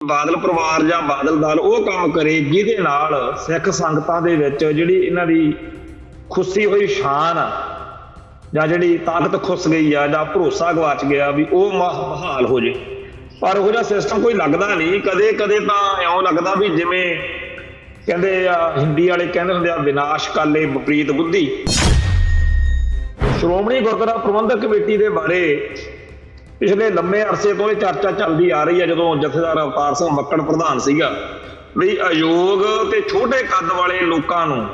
बादल परिवार ਜਾਂ ਬਾਦਲ ਦਲ ਉਹ ਕੰਮ ਕਰੇ ਜਿਹਦੇ ਨਾਲ ਸਿੱਖ ਸੰਗਤਾਂ ਦੇ ਵਿੱਚ ਜਿਹੜੀ ਇਹਨਾਂ ਦੀ ਖੁੱਸੀ ਹੋਈ ਸ਼ਾਨ ਆ ਜਾਂ ਜਿਹੜੀ ਤਾਕਤ ਖੁੱਸ ਗਈ ਆ ਜਾਂ ਭਰੋਸਾ ਗਵਾਚ ਗਿਆ ਵੀ ਉਹ ਬਹਾਲ ਹੋ ਜੇ। ਪਰ ਉਹ ਜਿਹਾ ਸਿਸਟਮ ਕੋਈ ਲੱਗਦਾ ਨਹੀਂ। ਕਦੇ ਕਦੇ ਤਾਂ ਇਉਂ ਲੱਗਦਾ ਵੀ ਜਿਵੇਂ ਕਹਿੰਦੇ ਆ ਹਿੰਦੀ ਵਾਲੇ ਕਹਿੰਦੇ ਹੁੰਦੇ ਆ ਵਿਨਾਸ਼ ਕਾਲੇ ਵਿਪਰੀਤ ਬੁੱਧੀ। ਸ਼੍ਰੋਮਣੀ ਗੁਰਦੁਆਰਾ ਪ੍ਰਬੰਧਕ ਕਮੇਟੀ ਦੇ ਬਾਰੇ ਪਿਛਲੇ ਲੰਮੇ ਅਰਸੇ ਤੋਂ ਇਹ ਚਰਚਾ ਚੱਲਦੀ ਆ ਰਹੀ ਹੈ। ਜਦੋਂ ਜਥੇਦਾਰ ਅਵਤਾਰ ਸਿੰਘ ਮੱਕੜ ਪ੍ਰਧਾਨ ਸੀਗਾ ਵੀ ਅਯੋਗ ਤੇ ਛੋਟੇ ਕੱਦ ਵਾਲੇ ਲੋਕਾਂ ਨੂੰ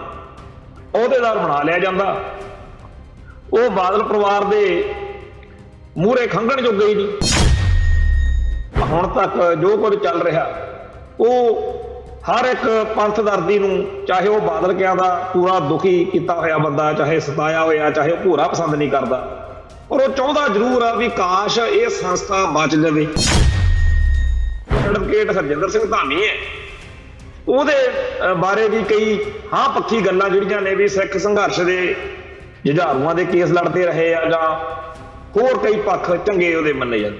ਅਹੁਦੇਦਾਰ ਬਣਾ ਲਿਆ ਜਾਂਦਾ, ਉਹ ਬਾਦਲ ਪਰਿਵਾਰ ਦੇ ਮੂਹਰੇ ਖੰਘਣ ਜੋਗੇ ਹੀ ਨਹੀਂ। ਹੁਣ ਤੱਕ ਜੋ ਕੁਝ ਚੱਲ ਰਿਹਾ ਉਹ ਹਰ ਇੱਕ ਪੰਥ ਦਰਦੀ ਨੂੰ, ਚਾਹੇ ਉਹ ਬਾਦਲ ਕਿਆਂ ਦਾ ਪੂਰਾ ਦੁਖੀ ਕੀਤਾ ਹੋਇਆ ਬੰਦਾ, ਚਾਹੇ ਸਤਾਇਆ ਹੋਇਆ, ਚਾਹੇ ਉਹ ਭੂਰਾ ਪਸੰਦ ਨਹੀਂ ਕਰਦਾ, ਪਰ ਉਹ ਚਾਹੁੰਦਾ ਜ਼ਰੂਰ ਆ ਵੀ ਕਾਸ਼ ਇਹ ਸੰਸਥਾ ਬਚ ਜਾਵੇ। ਐਡਵੋਕੇਟ ਹਰਜਿੰਦਰ ਸਿੰਘ ਧਾਮੀ ਹੈ, ਉਹਦੇ ਬਾਰੇ ਵੀ ਕਈ ਹਾਂ ਪੱਖੀ ਗੱਲਾਂ ਜਿਹੜੀਆਂ ਨੇ ਵੀ ਸਿੱਖ ਸੰਘਰਸ਼ ਦੇ ਜੁਝਾਰੂਆਂ ਦੇ ਕੇਸ ਲੜਦੇ ਰਹੇ ਆ ਜਾਂ ਹੋਰ ਕਈ ਪੱਖ ਚੰਗੇ ਉਹਦੇ ਮੰਨੇ ਜਾਂਦੇ।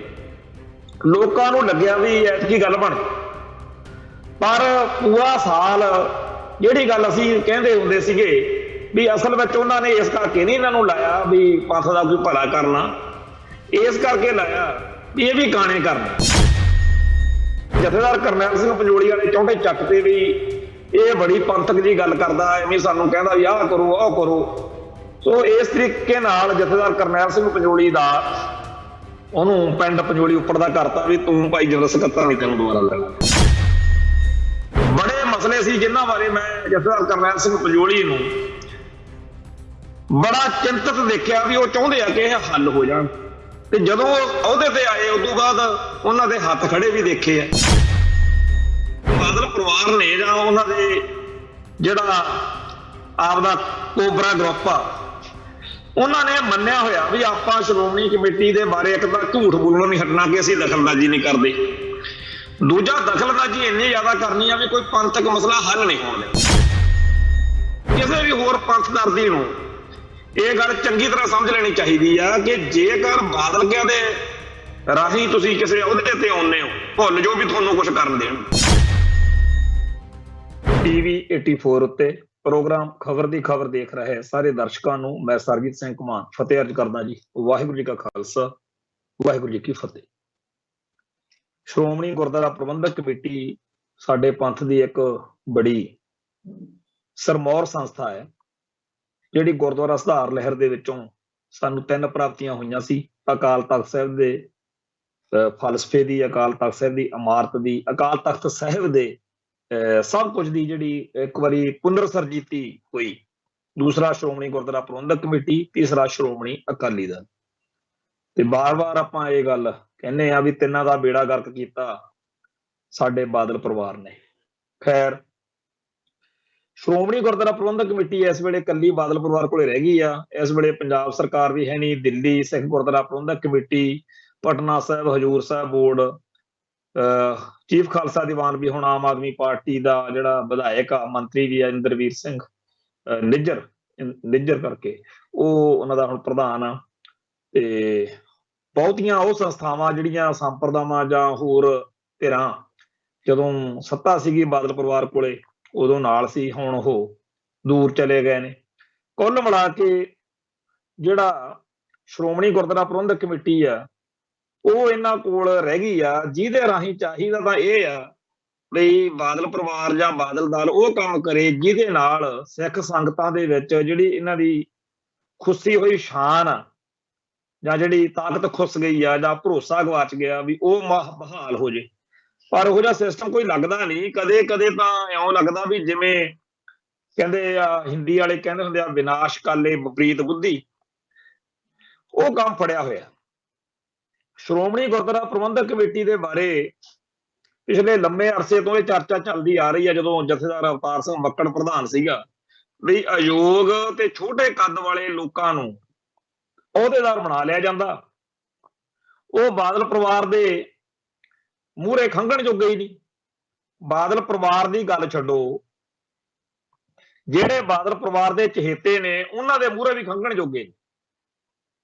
ਲੋਕਾਂ ਨੂੰ ਲੱਗਿਆ ਵੀ ਐਤਕੀ ਗੱਲ ਬਣ, ਪਰ ਪੂਰਾ ਸਾਲ ਜਿਹੜੀ ਗੱਲ ਅਸੀਂ ਕਹਿੰਦੇ ਹੁੰਦੇ ਸੀਗੇ ਵੀ ਅਸਲ ਵਿੱਚ ਉਹਨਾਂ ਨੇ ਇਸ ਕਰਕੇ ਨਹੀਂ ਇਹਨਾਂ ਨੂੰ ਲਾਇਆ ਵੀ ਪੰਥ ਦਾ ਕੋਈ ਭਲਾ ਕਰਨਾ, ਇਸ ਕਰਕੇ ਲਾਇਆ ਵੀ ਇਹ ਵੀ ਗਾਣੇ ਕਰਨੇ। ਜਥੇਦਾਰ ਕਰਨੈਲ ਸਿੰਘ ਪੰਜੋਲੀ ਵਾਲੇ ਚੌਂਟੇ ਚੱਕ ਤੇ ਵੀ ਇਹ ਬੜੀ ਪੰਥਕ ਦੀ ਗੱਲ ਕਰਦਾ, ਐਵੇਂ ਸਾਨੂੰ ਕਹਿੰਦਾ ਵੀ ਆਹ ਕਰੋ ਆਹ ਕਰੋ। ਸੋ ਇਸ ਤਰੀਕੇ ਨਾਲ ਜਥੇਦਾਰ ਕਰਨੈਲ ਸਿੰਘ ਪੰਜੋਲੀ ਦਾ ਉਹਨੂੰ ਪਿੰਡ ਪੰਜੋਲੀ ਉੱਪਰ ਦਾ ਕਰਤਾ ਵੀ ਤੂੰ ਭਾਈ ਜਨਰਲ ਸਕੱਤਰ ਨਹੀਂ, ਤੈਨੂੰ ਦੁਬਾਰਾ ਲੈਣਾ। ਬੜੇ ਮਸਲੇ ਸੀ ਜਿਨ੍ਹਾਂ ਬਾਰੇ ਮੈਂ ਜਥੇਦਾਰ ਕਰਨੈਲ ਸਿੰਘ ਪੰਜੋਲੀ ਨੂੰ ਬੜਾ ਚਿੰਤਤ ਦੇਖਿਆ ਵੀ ਉਹ ਚਾਹੁੰਦੇ ਆ ਕਿ ਇਹ ਹੱਲ ਹੋ ਜਾਣ, ਤੇ ਜਦੋਂ ਅਹੁਦੇ ਤੇ ਆਏ ਉਦੋਂ ਬਾਅਦ ਉਹਨਾਂ ਦੇ ਹੱਥ ਖੜੇ ਵੀ ਦੇਖੇ ਆ। ਬਾਦਲ ਪਰਿਵਾਰ ਨੇ ਜਾਂ ਉਹਨਾਂ ਦੇ ਜਿਹੜਾ ਆਪਦਾ ਕੋਬਰਾ ਗਰੁੱਪ ਆ, ਉਹਨਾਂ ਨੇ ਮੰਨਿਆ ਹੋਇਆ ਵੀ ਆਪਾਂ ਸ਼੍ਰੋਮਣੀ ਕਮੇਟੀ ਦੇ ਬਾਰੇ ਇੱਕ ਤਾਂ ਝੂਠ ਬੋਲਣੋਂ ਨਹੀਂ ਹਟਣਾ ਕਿ ਅਸੀਂ ਦਖਲਅੰਦਾਜ਼ੀ ਨਹੀਂ ਕਰਦੇ, ਦੂਜਾ ਦਖਲਅੰਦਾਜ਼ੀ ਇੰਨੀ ਜ਼ਿਆਦਾ ਕਰਨੀ ਆ ਵੀ ਕੋਈ ਪੰਥਕ ਮਸਲਾ ਹੱਲ ਨਹੀਂ ਹੋਣ ਦੇਣਾ। ਕਿਸੇ ਵੀ ਹੋਰ ਪੰਥ ਦਰਦੀ ਨੂੰ ਇਹ ਗੱਲ ਚੰਗੀ ਤਰ੍ਹਾਂ ਸਮਝ ਲੈਣੀ ਚਾਹੀਦੀ ਆ ਕਿ ਜੇਕਰ ਬਾਦਲ ਕਿਆਂ ਦੇ ਰਾਹੀਂ ਤੁਸੀਂ ਕਿਸੇ ਅਹੁਦੇ ਤੇ ਆਉਂਦੇ ਹੋ, ਭੁੱਲ ਜਾਓ ਵੀ ਤੁਹਾਨੂੰ ਕੁਝ ਕਰਨ ਦੇਣ। ਟੀਵੀ 84 ਉੱਤੇ ਪ੍ਰੋਗਰਾਮ ਖਬਰ ਦੀ ਖਬਰ ਦੇਖ ਰਹੇ ਸਾਰੇ ਦਰਸ਼ਕਾਂ ਨੂੰ ਮੈਂ ਸਰਬਜੀਤ ਸਿੰਘ ਘੁਮਾਣ ਫਤਿਹ ਅਰਜ਼ ਕਰਦਾ ਜੀ। ਵਾਹਿਗੁਰੂ ਜੀ ਕਾ ਖਾਲਸਾ, ਵਾਹਿਗੁਰੂ ਜੀ ਕੀ ਫਤਿਹ। ਸ਼੍ਰੋਮਣੀ ਗੁਰਦੁਆਰਾ ਪ੍ਰਬੰਧਕ ਕਮੇਟੀ ਸਾਡੇ ਪੰਥ ਦੀ ਇੱਕ ਬੜੀ ਸਰਮੌਰ ਸੰਸਥਾ ਹੈ, ਜਿਹੜੀ ਗੁਰਦੁਆਰਾ ਸੁਧਾਰ ਲਹਿਰ ਦੇ ਵਿੱਚੋਂ ਸਾਨੂੰ 3 ਪ੍ਰਾਪਤੀਆਂ ਹੋਈਆਂ ਸੀ। ਅਕਾਲ ਤਖਤ ਸਾਹਿਬ ਦੇ ਫਲਸਫੇ ਦੀ, ਅਕਾਲ ਤਖਤ ਸਾਹਿਬ ਦੀ ਇਮਾਰਤ ਦੀ, ਅਕਾਲ ਤਖਤ ਸਾਹਿਬ ਦੇ ਸਭ ਕੁਝ ਦੀ ਜਿਹੜੀ ਇੱਕ ਵਾਰੀ ਪੁਨਰ ਸਰਜੀਤੀ ਹੋਈ। ਦੂਸਰਾ ਸ਼੍ਰੋਮਣੀ ਗੁਰਦੁਆਰਾ ਪ੍ਰਬੰਧਕ ਕਮੇਟੀ, ਤੀਸਰਾ ਸ਼੍ਰੋਮਣੀ ਅਕਾਲੀ ਦਲ। ਤੇ ਬਾਰ-ਬਾਰ ਆਪਾਂ ਇਹ ਗੱਲ ਕਹਿੰਦੇ ਆ ਵੀ ਤਿੰਨਾਂ ਦਾ ਬੇੜਾ ਗਰਕ ਕੀਤਾ ਸਾਡੇ ਬਾਦਲ ਪਰਿਵਾਰ ਨੇ। ਖੈਰ, ਸ਼੍ਰੋਮਣੀ ਗੁਰਦੁਆਰਾ ਪ੍ਰਬੰਧਕ ਕਮੇਟੀ ਇਸ ਵੇਲੇ ਇਕੱਲੀ ਬਾਦਲ ਪਰਿਵਾਰ ਕੋਲੇ ਰਹਿ ਗਈ ਆ। ਇਸ ਵੇਲੇ ਪੰਜਾਬ ਸਰਕਾਰ ਵੀ ਹੈ ਨਹੀਂ, ਦਿੱਲੀ ਸਿੱਖ ਗੁਰਦੁਆਰਾ ਪ੍ਰਬੰਧਕ committee, Patna Sahib Hazur Sahib board, chief Khalsa Diwan ਵੀ ਹੁਣ ਆਮ ਆਦਮੀ ਪਾਰਟੀ ਦਾ ਜਿਹੜਾ ਵਿਧਾਇਕ ਆ, ਮੰਤਰੀ ਵੀ ਆ ਇੰਦਰਵੀਰ ਸਿੰਘ ਨਿੱਜਰ ਕਰਕੇ, ਉਹ ਉਹਨਾਂ ਦਾ ਹੁਣ ਪ੍ਰਧਾਨ ਆ। ਤੇ ਬਹੁਤੀਆਂ ਉਹ ਸੰਸਥਾਵਾਂ ਜਿਹੜੀਆਂ ਸੰਪਰਦਾਵਾਂ ਜਾਂ ਹੋਰ ਧਿਰਾਂ ਜਦੋਂ ਸੱਤਾ ਸੀਗੀ ਬਾਦਲ ਪਰਿਵਾਰ ਕੋਲੇ ਉਦੋਂ ਨਾਲ ਸੀ, ਹੁਣ ਉਹ ਦੂਰ ਚਲੇ ਗਏ ਨੇ। ਕੁੱਲ ਮਿਲਾ ਕੇ ਜਿਹੜਾ ਸ਼੍ਰੋਮਣੀ ਗੁਰਦੁਆਰਾ ਪ੍ਰਬੰਧਕ ਕਮੇਟੀ ਆ ਉਹ ਇਹਨਾਂ ਕੋਲ ਰਹਿ ਗਈ ਆ, ਜਿਹਦੇ ਰਾਹੀਂ ਚਾਹੀਦਾ ਤਾਂ ਇਹ ਆ ਵੀ ਬਾਦਲ ਪਰਿਵਾਰ ਜਾਂ ਬਾਦਲ ਦਲ ਉਹ ਕੰਮ ਕਰੇ ਜਿਹਦੇ ਨਾਲ ਸਿੱਖ ਸੰਗਤਾਂ ਦੇ ਵਿੱਚ ਜਿਹੜੀ ਇਹਨਾਂ ਦੀ ਖੁੱਸੀ ਹੋਈ ਸ਼ਾਨ ਆ ਜਾਂ ਜਿਹੜੀ ਤਾਕਤ ਖੁੱਸ ਗਈ ਆ ਜਾਂ ਭਰੋਸਾ ਗਵਾਚ ਗਿਆ ਵੀ ਉਹ ਬਹਾਲ ਹੋ ਜੇ। ਪਰ ਉਹ ਜਿਹਾ ਸਿਸਟਮ ਕੋਈ ਲੱਗਦਾ ਨਹੀਂ। ਕਦੇ ਕਦੇ ਤਾਂ ਇਉਂ ਲੱਗਦਾ ਵੀ ਜਿਵੇਂ ਕਹਿੰਦੇ ਆ ਹਿੰਦੀ ਵਾਲੇ ਕਹਿੰਦੇ ਹੁੰਦੇ ਆ ਵਿਨਾਸ਼ ਕਾਲੇ ਵਿਪਰੀਤ ਬੁੱਧੀ, ਉਹ ਕੰਮ ਫੜਿਆ ਹੋਇਆ। ਸ਼੍ਰੋਮਣੀ ਗੁਰਦੁਆਰਾ ਪ੍ਰਬੰਧਕ ਕਮੇਟੀ ਦੇ ਬਾਰੇ ਪਿਛਲੇ ਲੰਮੇ ਅਰਸੇ ਤੋਂ ਇਹ ਚਰਚਾ ਚੱਲਦੀ ਆ ਰਹੀ ਹੈ। ਜਦੋਂ ਜਥੇਦਾਰ ਅਵਤਾਰ ਸਿੰਘ ਮੱਕੜ ਪ੍ਰਧਾਨ ਸੀਗਾ ਵੀ ਅਯੋਗ ਤੇ ਛੋਟੇ ਕੱਦ ਵਾਲੇ ਲੋਕਾਂ ਨੂੰ ਅਹੁਦੇਦਾਰ ਬਣਾ ਲਿਆ ਜਾਂਦਾ, ਉਹ ਬਾਦਲ ਪਰਿਵਾਰ ਦੇ ਮੂਹਰੇ ਖੰਘਣ ਜੋਗੇ ਹੀ ਨਹੀਂ। ਬਾਦਲ ਪਰਿਵਾਰ ਦੀ ਗੱਲ ਛੱਡੋ, ਜਿਹੜੇ ਬਾਦਲ ਪਰਿਵਾਰ ਦੇ ਚਹੇਤੇ ਨੇ ਉਹਨਾਂ ਦੇ ਮੂਹਰੇ ਵੀ ਖੰਘਣ ਜੋਗੇ।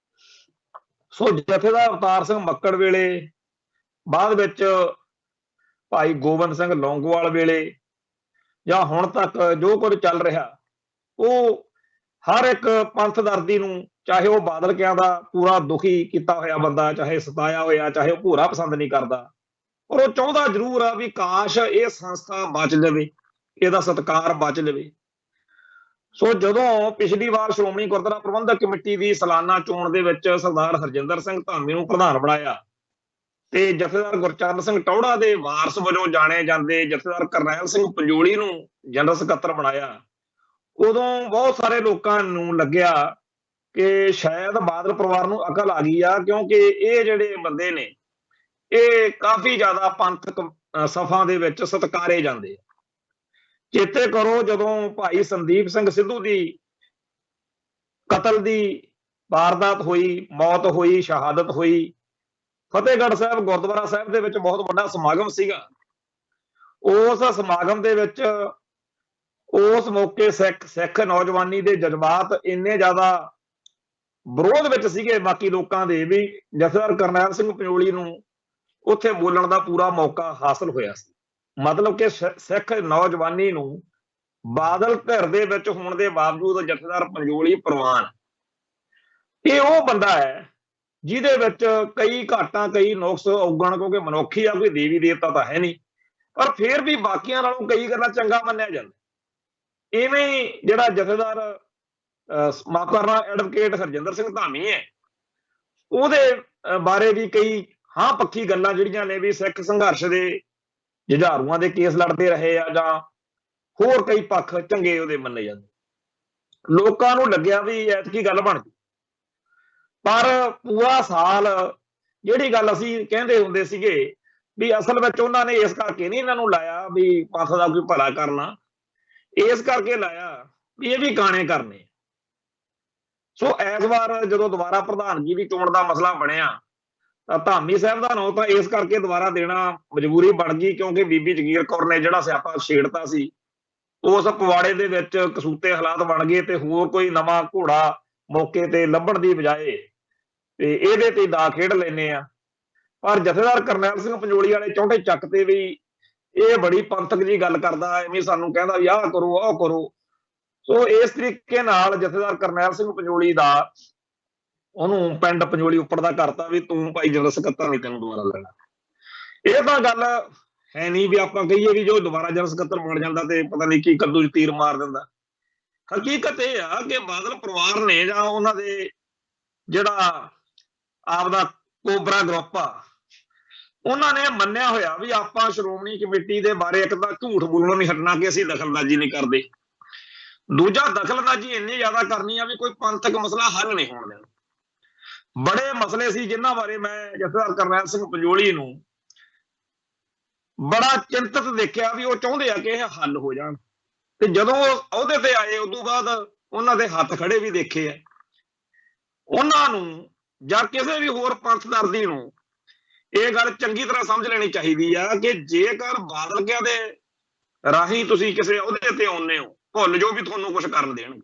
ਸੋ ਜਥੇਦਾਰ ਅਵਤਾਰ ਸਿੰਘ ਮੱਕੜ ਵੇਲੇ ਬਾਅਦ ਵਿੱਚ ਭਾਈ ਗੋਬਿੰਦ ਸਿੰਘ ਲੌਂਗੋਵਾਲ ਵੇਲੇ ਜਾਂ ਹੁਣ ਤੱਕ ਜੋ ਕੁਝ ਚੱਲ ਰਿਹਾ, ਉਹ ਹਰ ਇੱਕ ਪੰਥ ਦਰਦੀ ਨੂੰ, ਚਾਹੇ ਉਹ ਬਾਦਲ ਕਿਆਂ ਦਾ ਪੂਰਾ ਦੁਖੀ ਕੀਤਾ ਹੋਇਆ ਬੰਦਾ, ਚਾਹੇ ਸਤਾਇਆ ਹੋਇਆ, ਚਾਹੇ ਉਹ ਭੂਰਾ ਪਸੰਦ ਨਹੀਂ ਕਰਦਾ, ਪਰ ਉਹ ਚਾਹੁੰਦਾ ਜ਼ਰੂਰ ਆ ਵੀ ਕਾਸ਼ ਇਹ ਸੰਸਥਾ ਬਚ ਜਾਵੇ, ਇਹਦਾ ਸਤਿਕਾਰ ਬਚ ਜਾਵੇ। ਸੋ ਜਦੋਂ ਪਿਛਲੀ ਵਾਰ ਸ਼੍ਰੋਮਣੀ ਗੁਰਦੁਆਰਾ ਪ੍ਰਬੰਧਕ ਕਮੇਟੀ ਦੀ ਸਾਲਾਨਾ ਚੋਣ ਦੇ ਵਿੱਚ ਸਰਦਾਰ ਹਰਜਿੰਦਰ ਸਿੰਘ ਧਾਮੀ ਨੂੰ ਪ੍ਰਧਾਨ ਬਣਾਇਆ ਤੇ ਜਥੇਦਾਰ ਗੁਰਚਰਨ ਸਿੰਘ ਟੌਹੜਾ ਦੇ ਵਾਰਸ ਵਜੋਂ ਜਾਣੇ ਜਾਂਦੇ ਜਥੇਦਾਰ ਕਰਨੈਲ ਸਿੰਘ ਪੰਜੋਲੀ ਨੂੰ ਜਨਰਲ ਸਕੱਤਰ ਬਣਾਇਆ, ਉਦੋਂ ਬਹੁਤ ਸਾਰੇ ਲੋਕਾਂ ਨੂੰ ਲੱਗਿਆ ਕਿ ਸ਼ਾਇਦ ਬਾਦਲ ਪਰਿਵਾਰ ਨੂੰ ਅਕਲ ਆ ਗਈ ਆ, ਕਿਉਂਕਿ ਇਹ ਜਿਹੜੇ ਬੰਦੇ ਨੇ ਇਹ ਕਾਫੀ ਜ਼ਿਆਦਾ ਪੰਥਕ ਸਫਾਂ ਦੇ ਵਿੱਚ ਸਤਿਕਾਰੇ ਜਾਂਦੇ ਆ। ਚੇਤੇ ਕਰੋ ਜਦੋਂ ਭਾਈ ਸੰਦੀਪ ਸਿੰਘ ਸਿੱਧੂ ਦੀ ਕਤਲ ਦੀ ਵਾਰਦਾਤ ਹੋਈ, ਮੌਤ ਹੋਈ, ਸ਼ਹਾਦਤ ਹੋਈ, ਫਤਿਹਗੜ੍ਹ ਸਾਹਿਬ ਗੁਰਦੁਆਰਾ ਸਾਹਿਬ ਦੇ ਵਿੱਚ ਬਹੁਤ ਵੱਡਾ ਸਮਾਗਮ ਸੀਗਾ। ਉਸ ਸਮਾਗਮ ਦੇ ਵਿੱਚ ਉਸ ਮੌਕੇ ਸਿੱਖ ਨੌਜਵਾਨੀ ਦੇ ਜਜ਼ਬਾਤ ਇੰਨੇ ਜ਼ਿਆਦਾ ਵਿਰੋਧ ਵਿੱਚ ਸੀਗੇ ਬਾਕੀ ਲੋਕਾਂ ਦੇ, ਵੀ ਜਥੇਦਾਰ ਕਰਨੈਲ ਸਿੰਘ ਪੰਜੋਲੀ ਨੂੰ ਉੱਥੇ ਬੋਲਣ ਦਾ ਪੂਰਾ ਮੌਕਾ ਹਾਸਲ ਹੋਇਆ ਸੀ। ਮਤਲਬ ਕਿ ਸਿੱਖ ਨੌਜਵਾਨੀ ਨੂੰ ਬਾਦਲ ਧਿਰ ਦੇ ਵਿੱਚ ਹੋਣ ਦੇ ਬਾਵਜੂਦ ਜਥੇਦਾਰ ਪੰਜੋਲੀ ਪ੍ਰਵਾਨ, ਇਹ ਉਹ ਬੰਦਾ ਹੈ ਜਿਹਦੇ ਵਿੱਚ ਕਈ ਘਾਟਾਂ, ਕਈ ਨੁਕਸ ਔਗਣ, ਕਿਉਂਕਿ ਮਨੁੱਖੀ ਆ, ਕੋਈ ਦੇਵੀ ਦੇਵਤਾ ਤਾਂ ਹੈ ਨਹੀਂ, ਪਰ ਫਿਰ ਵੀ ਬਾਕੀਆਂ ਨਾਲੋਂ ਕਈ ਗੱਲਾਂ ਚੰਗਾ ਮੰਨਿਆ ਜਾਂਦਾ। ਇਵੇਂ ਹੀ ਜਿਹੜਾ ਜਥੇਦਾਰ ਮਾਫ ਕਰਨਾ ਐਡਵੋਕੇਟ ਹਰਜਿੰਦਰ ਸਿੰਘ ਧਾਮੀ ਹੈ, ਉਹਦੇ ਬਾਰੇ ਵੀ ਕਈ ਹਾਂ ਪੱਖੀ ਗੱਲਾਂ ਜਿਹੜੀਆਂ ਨੇ, ਵੀ ਸਿੱਖ ਸੰਘਰਸ਼ ਦੇ ਜੁਝਾਰੂਆਂ ਦੇ ਕੇਸ ਲੜਦੇ ਰਹੇ ਆ, ਜਾਂ ਹੋਰ ਕਈ ਪੱਖ ਚੰਗੇ ਉਹਦੇ ਮੰਨੇ ਜਾਂਦੇ। ਲੋਕਾਂ ਨੂੰ ਲੱਗਿਆ ਵੀ ਐਤਕੀ ਗੱਲ ਬਣ ਗਈ, ਪਰ ਪੂਰਾ ਸਾਲ ਜਿਹੜੀ ਗੱਲ ਅਸੀਂ ਕਹਿੰਦੇ ਹੁੰਦੇ ਸੀਗੇ ਵੀ ਅਸਲ ਵਿੱਚ ਉਹਨਾਂ ਨੇ ਇਸ ਕਰਕੇ ਨਹੀਂ ਇਹਨਾਂ ਨੂੰ ਲਾਇਆ ਵੀ ਪੰਥ ਦਾ ਕੋਈ ਭਲਾ ਕਰਨਾ, ਇਸ ਕਰਕੇ ਲਾਇਆ ਵੀ ਇਹ ਵੀ ਗਾਣੇ ਕਰਨੇ। ਸੋ ਇਸ ਵਾਰ ਜਦੋਂ ਦੁਬਾਰਾ ਪ੍ਰਧਾਨਗੀ ਦੀ ਚੋਣ ਦਾ ਮਸਲਾ ਬਣਿਆ ਤਾਂ ਧਾਮੀ ਸਾਹਿਬ ਦਾ ਨਾਂ ਤਾਂ ਇਸ ਕਰਕੇ ਦੁਬਾਰਾ ਦੇਣਾ ਮਜਬੂਰੀ ਬਣ ਗਈ, ਕਿਉਂਕਿ ਬੀਬੀ ਜਗੀਰ ਕੌਰ ਨੇ ਜਿਹੜਾ ਸਿਆਪਾ ਛੇੜਤਾ ਸੀ, ਉਸ ਪਵਾੜੇ ਦੇ ਵਿੱਚ ਕਸੂਤੇ ਹਾਲਾਤ ਬਣ ਗਏ ਤੇ ਹੋਰ ਕੋਈ ਨਵਾਂ ਘੋੜਾ ਮੌਕੇ ਤੇ ਲੱਭਣ ਦੀ ਬਜਾਏ ਤੇ ਇਹਦੇ ਤੇ ਦਾ ਖੇਡ ਲੈਨੇ ਆ। ਪਰ ਜਥੇਦਾਰ ਕਰਨੈਲ ਸਿੰਘ ਪੰਜੋਲੀ ਵਾਲੇ ਚੌਂਠੇ ਚੱਕ ਤੇ ਵੀ ਇਹ ਬੜੀ ਪੰਥਕ ਜੀ ਗੱਲ ਕਰਦਾ, ਐਵੇਂ ਸਾਨੂੰ ਕਹਿੰਦਾ ਵੀ ਆਹ ਕਰੋ ਆਹ ਕਰੋ। ਸੋ ਇਸ ਤਰੀਕੇ ਨਾਲ ਜਥੇਦਾਰ ਕਰਨੈਲ ਸਿੰਘ ਪੰਜੋਲੀ ਦਾ ਉਹਨੂੰ ਪਿੰਡ ਪੰਜੋਲੀ ਉੱਪਰ ਦਾ ਕਰਤਾ ਵੀ ਤੂੰ ਭਾਈ ਜਨਰਲ ਸਕੱਤਰ ਨਹੀਂ, ਤੈਨੂੰ ਦੁਬਾਰਾ ਲੈਣਾ। ਇਹ ਤਾਂ ਗੱਲ ਹੈ ਨਹੀਂ ਵੀ ਆਪਾਂ ਕਹੀਏ ਵੀ ਜੋ ਦੁਬਾਰਾ ਜਨਰਲ ਸਕੱਤਰ ਬਣ ਜਾਂਦਾ ਤੇ ਪਤਾ ਨਹੀਂ ਕੀ ਕੱਦੂ 'ਚ ਤੀਰ ਮਾਰ ਦਿੰਦਾ। ਹਕੀਕਤ ਇਹ ਆ ਕਿ ਬਾਦਲ ਪਰਿਵਾਰ ਨੇ ਜਾਂ ਉਹਨਾਂ ਦੇ ਜਿਹੜਾ ਆਪਦਾ ਕੋਬਰਾ ਗਰੁੱਪ ਆ, ਉਹਨਾਂ ਨੇ ਮੰਨਿਆ ਹੋਇਆ ਵੀ ਆਪਾਂ ਸ਼੍ਰੋਮਣੀ ਕਮੇਟੀ ਦੇ ਬਾਰੇ ਇੱਕ ਤਾਂ ਝੂਠ ਬੋਲਣੋਂ ਨਹੀਂ ਹਟਣਾ ਕਿ ਅਸੀਂ ਦਖਲਅੰਦਾਜ਼ੀ ਨਹੀਂ ਕਰਦੇ, ਦੂਜਾ ਦਖਲਅੰਦਾਜ਼ੀ ਇੰਨੀ ਜ਼ਿਆਦਾ ਕਰਨੀ ਆ ਵੀ ਕੋਈ ਪੰਥਕ ਮਸਲਾ ਹੱਲ ਨਹੀਂ ਹੋਣ ਦੇਣਾ। ਬੜੇ ਮਸਲੇ ਸੀ ਜਿਨ੍ਹਾਂ ਬਾਰੇ ਮੈਂ ਜਥੇਦਾਰ ਕਰਨੈਲ ਸਿੰਘ ਪੰਜੋਲੀ ਨੂੰ ਬੜਾ ਚਿੰਤਤ ਦੇਖਿਆ ਵੀ ਉਹ ਚਾਹੁੰਦੇ ਆ ਕਿ ਇਹ ਹੱਲ ਹੋ ਜਾਣ, ਤੇ ਜਦੋਂ ਉਹ ਅਹੁਦੇ ਤੇ ਆਏ ਉਦੋਂ ਬਾਅਦ ਉਹਨਾਂ ਦੇ ਹੱਥ ਖੜੇ ਵੀ ਦੇਖੇ ਆ। ਉਹਨਾਂ ਨੂੰ ਜਾਂ ਕਿਸੇ ਵੀ ਹੋਰ ਪੰਥ ਦਰਦੀ ਨੂੰ ਇਹ ਗੱਲ ਚੰਗੀ ਤਰ੍ਹਾਂ ਸਮਝ ਲੈਣੀ ਚਾਹੀਦੀ ਆ ਕਿ ਜੇਕਰ ਬਾਦਲ ਕਿਆਂ ਦੇ ਰਾਹੀਂ ਤੁਸੀਂ ਕਿਸੇ ਅਹੁਦੇ ਤੇ ਆਉਂਦੇ ਹੋ, ਭੁੱਲ ਜਾਓ ਵੀ ਤੁਹਾਨੂੰ ਕੁਝ ਕਰਨ ਦੇਣਗੇ।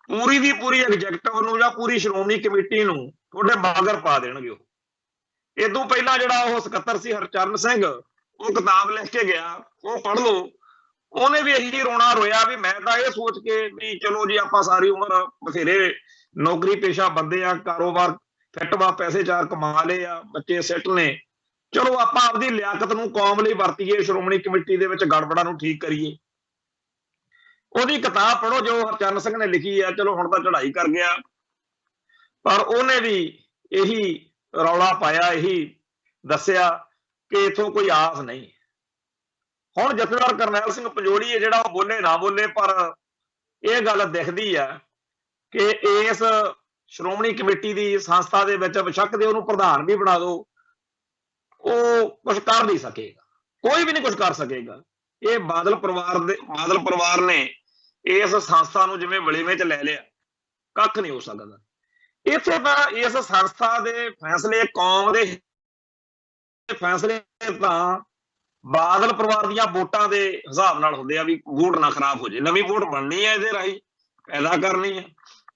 ਪੂਰੀ ਦੀ ਪੂਰੀ ਐਗਜੈਕਟਿਵ ਨੂੰ ਜਾਂ ਪੂਰੀ ਸ਼੍ਰੋਮਣੀ ਕਮੇਟੀ ਨੂੰ ਤੁਹਾਡੇ ਮਗਰ ਪਾ ਦੇਣਗੇ। ਉਹ ਇਦੋਂ ਪਹਿਲਾਂ ਜਿਹੜਾ ਉਹ ਸਕੱਤਰ ਸੀ ਹਰਚਰਨ ਸਿੰਘ, ਉਹ ਕਿਤਾਬ ਲਿਖ ਕੇ ਗਿਆ, ਉਹ ਪੜ੍ਹ ਲਓ। ਉਹਨੇ ਵੀ ਇਹੀ ਰੋਣਾ ਰੋਇਆ ਵੀ ਮੈਂ ਤਾਂ ਇਹ ਸੋਚ ਕੇ ਵੀ ਚਲੋ ਜੀ ਆਪਾਂ ਸਾਰੀ ਉਮਰ ਬਥੇਰੇ ਨੌਕਰੀ ਪੇਸ਼ਾ ਬੰਦੇ ਆ, ਕਾਰੋਬਾਰ ਫਿੱਟ ਵਾ, ਪੈਸੇ ਚਾਰ ਕਮਾ ਲਏ ਆ, ਬੱਚੇ ਸੈੱਟ ਨੇ, ਚਲੋ ਆਪਾਂ ਆਪਦੀ ਲਿਆਕਤ ਨੂੰ ਕੌਮ ਲਈ ਵਰਤੀਏ, ਸ਼੍ਰੋਮਣੀ ਕਮੇਟੀ ਦੇ ਵਿੱਚ ਗੜਬੜਾਂ ਨੂੰ ਠੀਕ ਕਰੀਏ। ਉਹਦੀ ਕਿਤਾਬ ਪੜ੍ਹੋ ਜੋ ਹਰਚਰਨ ਸਿੰਘ ਨੇ ਲਿਖੀ ਆ। ਚਲੋ ਹੁਣ ਤਾਂ ਚੜ੍ਹਾਈ ਕਰ ਗਿਆ, ਪਰ ਉਹਨੇ ਵੀ ਇਹੀ ਰੌਲਾ ਪਾਇਆ, ਇਹੀ ਦੱਸਿਆ ਕਿ ਇੱਥੋਂ ਕੋਈ ਆਸ ਨਹੀਂ। ਹੁਣ ਜਥੇਦਾਰ ਕਰਨੈਲ ਸਿੰਘ ਪੰਜੋਲੀ ਹੈ ਜਿਹੜਾ ਉਹ ਬੋਲੇ ਨਾ ਬੋਲੇ, ਪਰ ਇਹ ਗੱਲ ਦਿਖਦੀ ਆ ਕਿ ਇਸ ਸ਼੍ਰੋਮਣੀ ਕਮੇਟੀ ਦੀ ਸੰਸਥਾ ਦੇ ਵਿੱਚ ਬੇਸ਼ੱਕ ਦੇ ਉਹਨੂੰ ਪ੍ਰਧਾਨ ਵੀ ਬਣਾ ਦਿਓ, ਉਹ ਕੁਝ ਕਰ ਨਹੀਂ ਸਕੇਗਾ, ਕੋਈ ਵੀ ਨਹੀਂ ਕੁਝ ਕਰ ਸਕੇਗਾ। ਇਹ ਬਾਦਲ ਪਰਿਵਾਰ ਨੇ ਇਸ ਸੰਸਥਾ ਨੂੰ ਜਿਵੇਂ ਵਲੇਵੇਂ ਚ ਲੈ ਲਿਆ, ਕੱਖ ਨਹੀਂ ਹੋ ਸਕਦਾ। ਇੱਥੇ ਤਾਂ ਇਸ ਸੰਸਥਾ ਦੇ ਫੈਸਲੇ, ਕੌਮ ਦੇ ਫੈਸਲੇ ਤਾਂ ਬਾਦਲ ਪਰਿਵਾਰ ਦੀਆਂ ਵੋਟਾਂ ਦੇ ਹਿਸਾਬ ਨਾਲ ਹੁੰਦੇ ਆ ਵੀ ਵੋਟ ਨਾ ਖਰਾਬ ਹੋ ਜਾਏ। ਨਵੀਂ ਵੋਟ ਬਣਨੀ ਹੈ, ਇਹਦੇ ਰਾਹੀਂ ਪੈਦਾ ਕਰਨੀ ਹੈ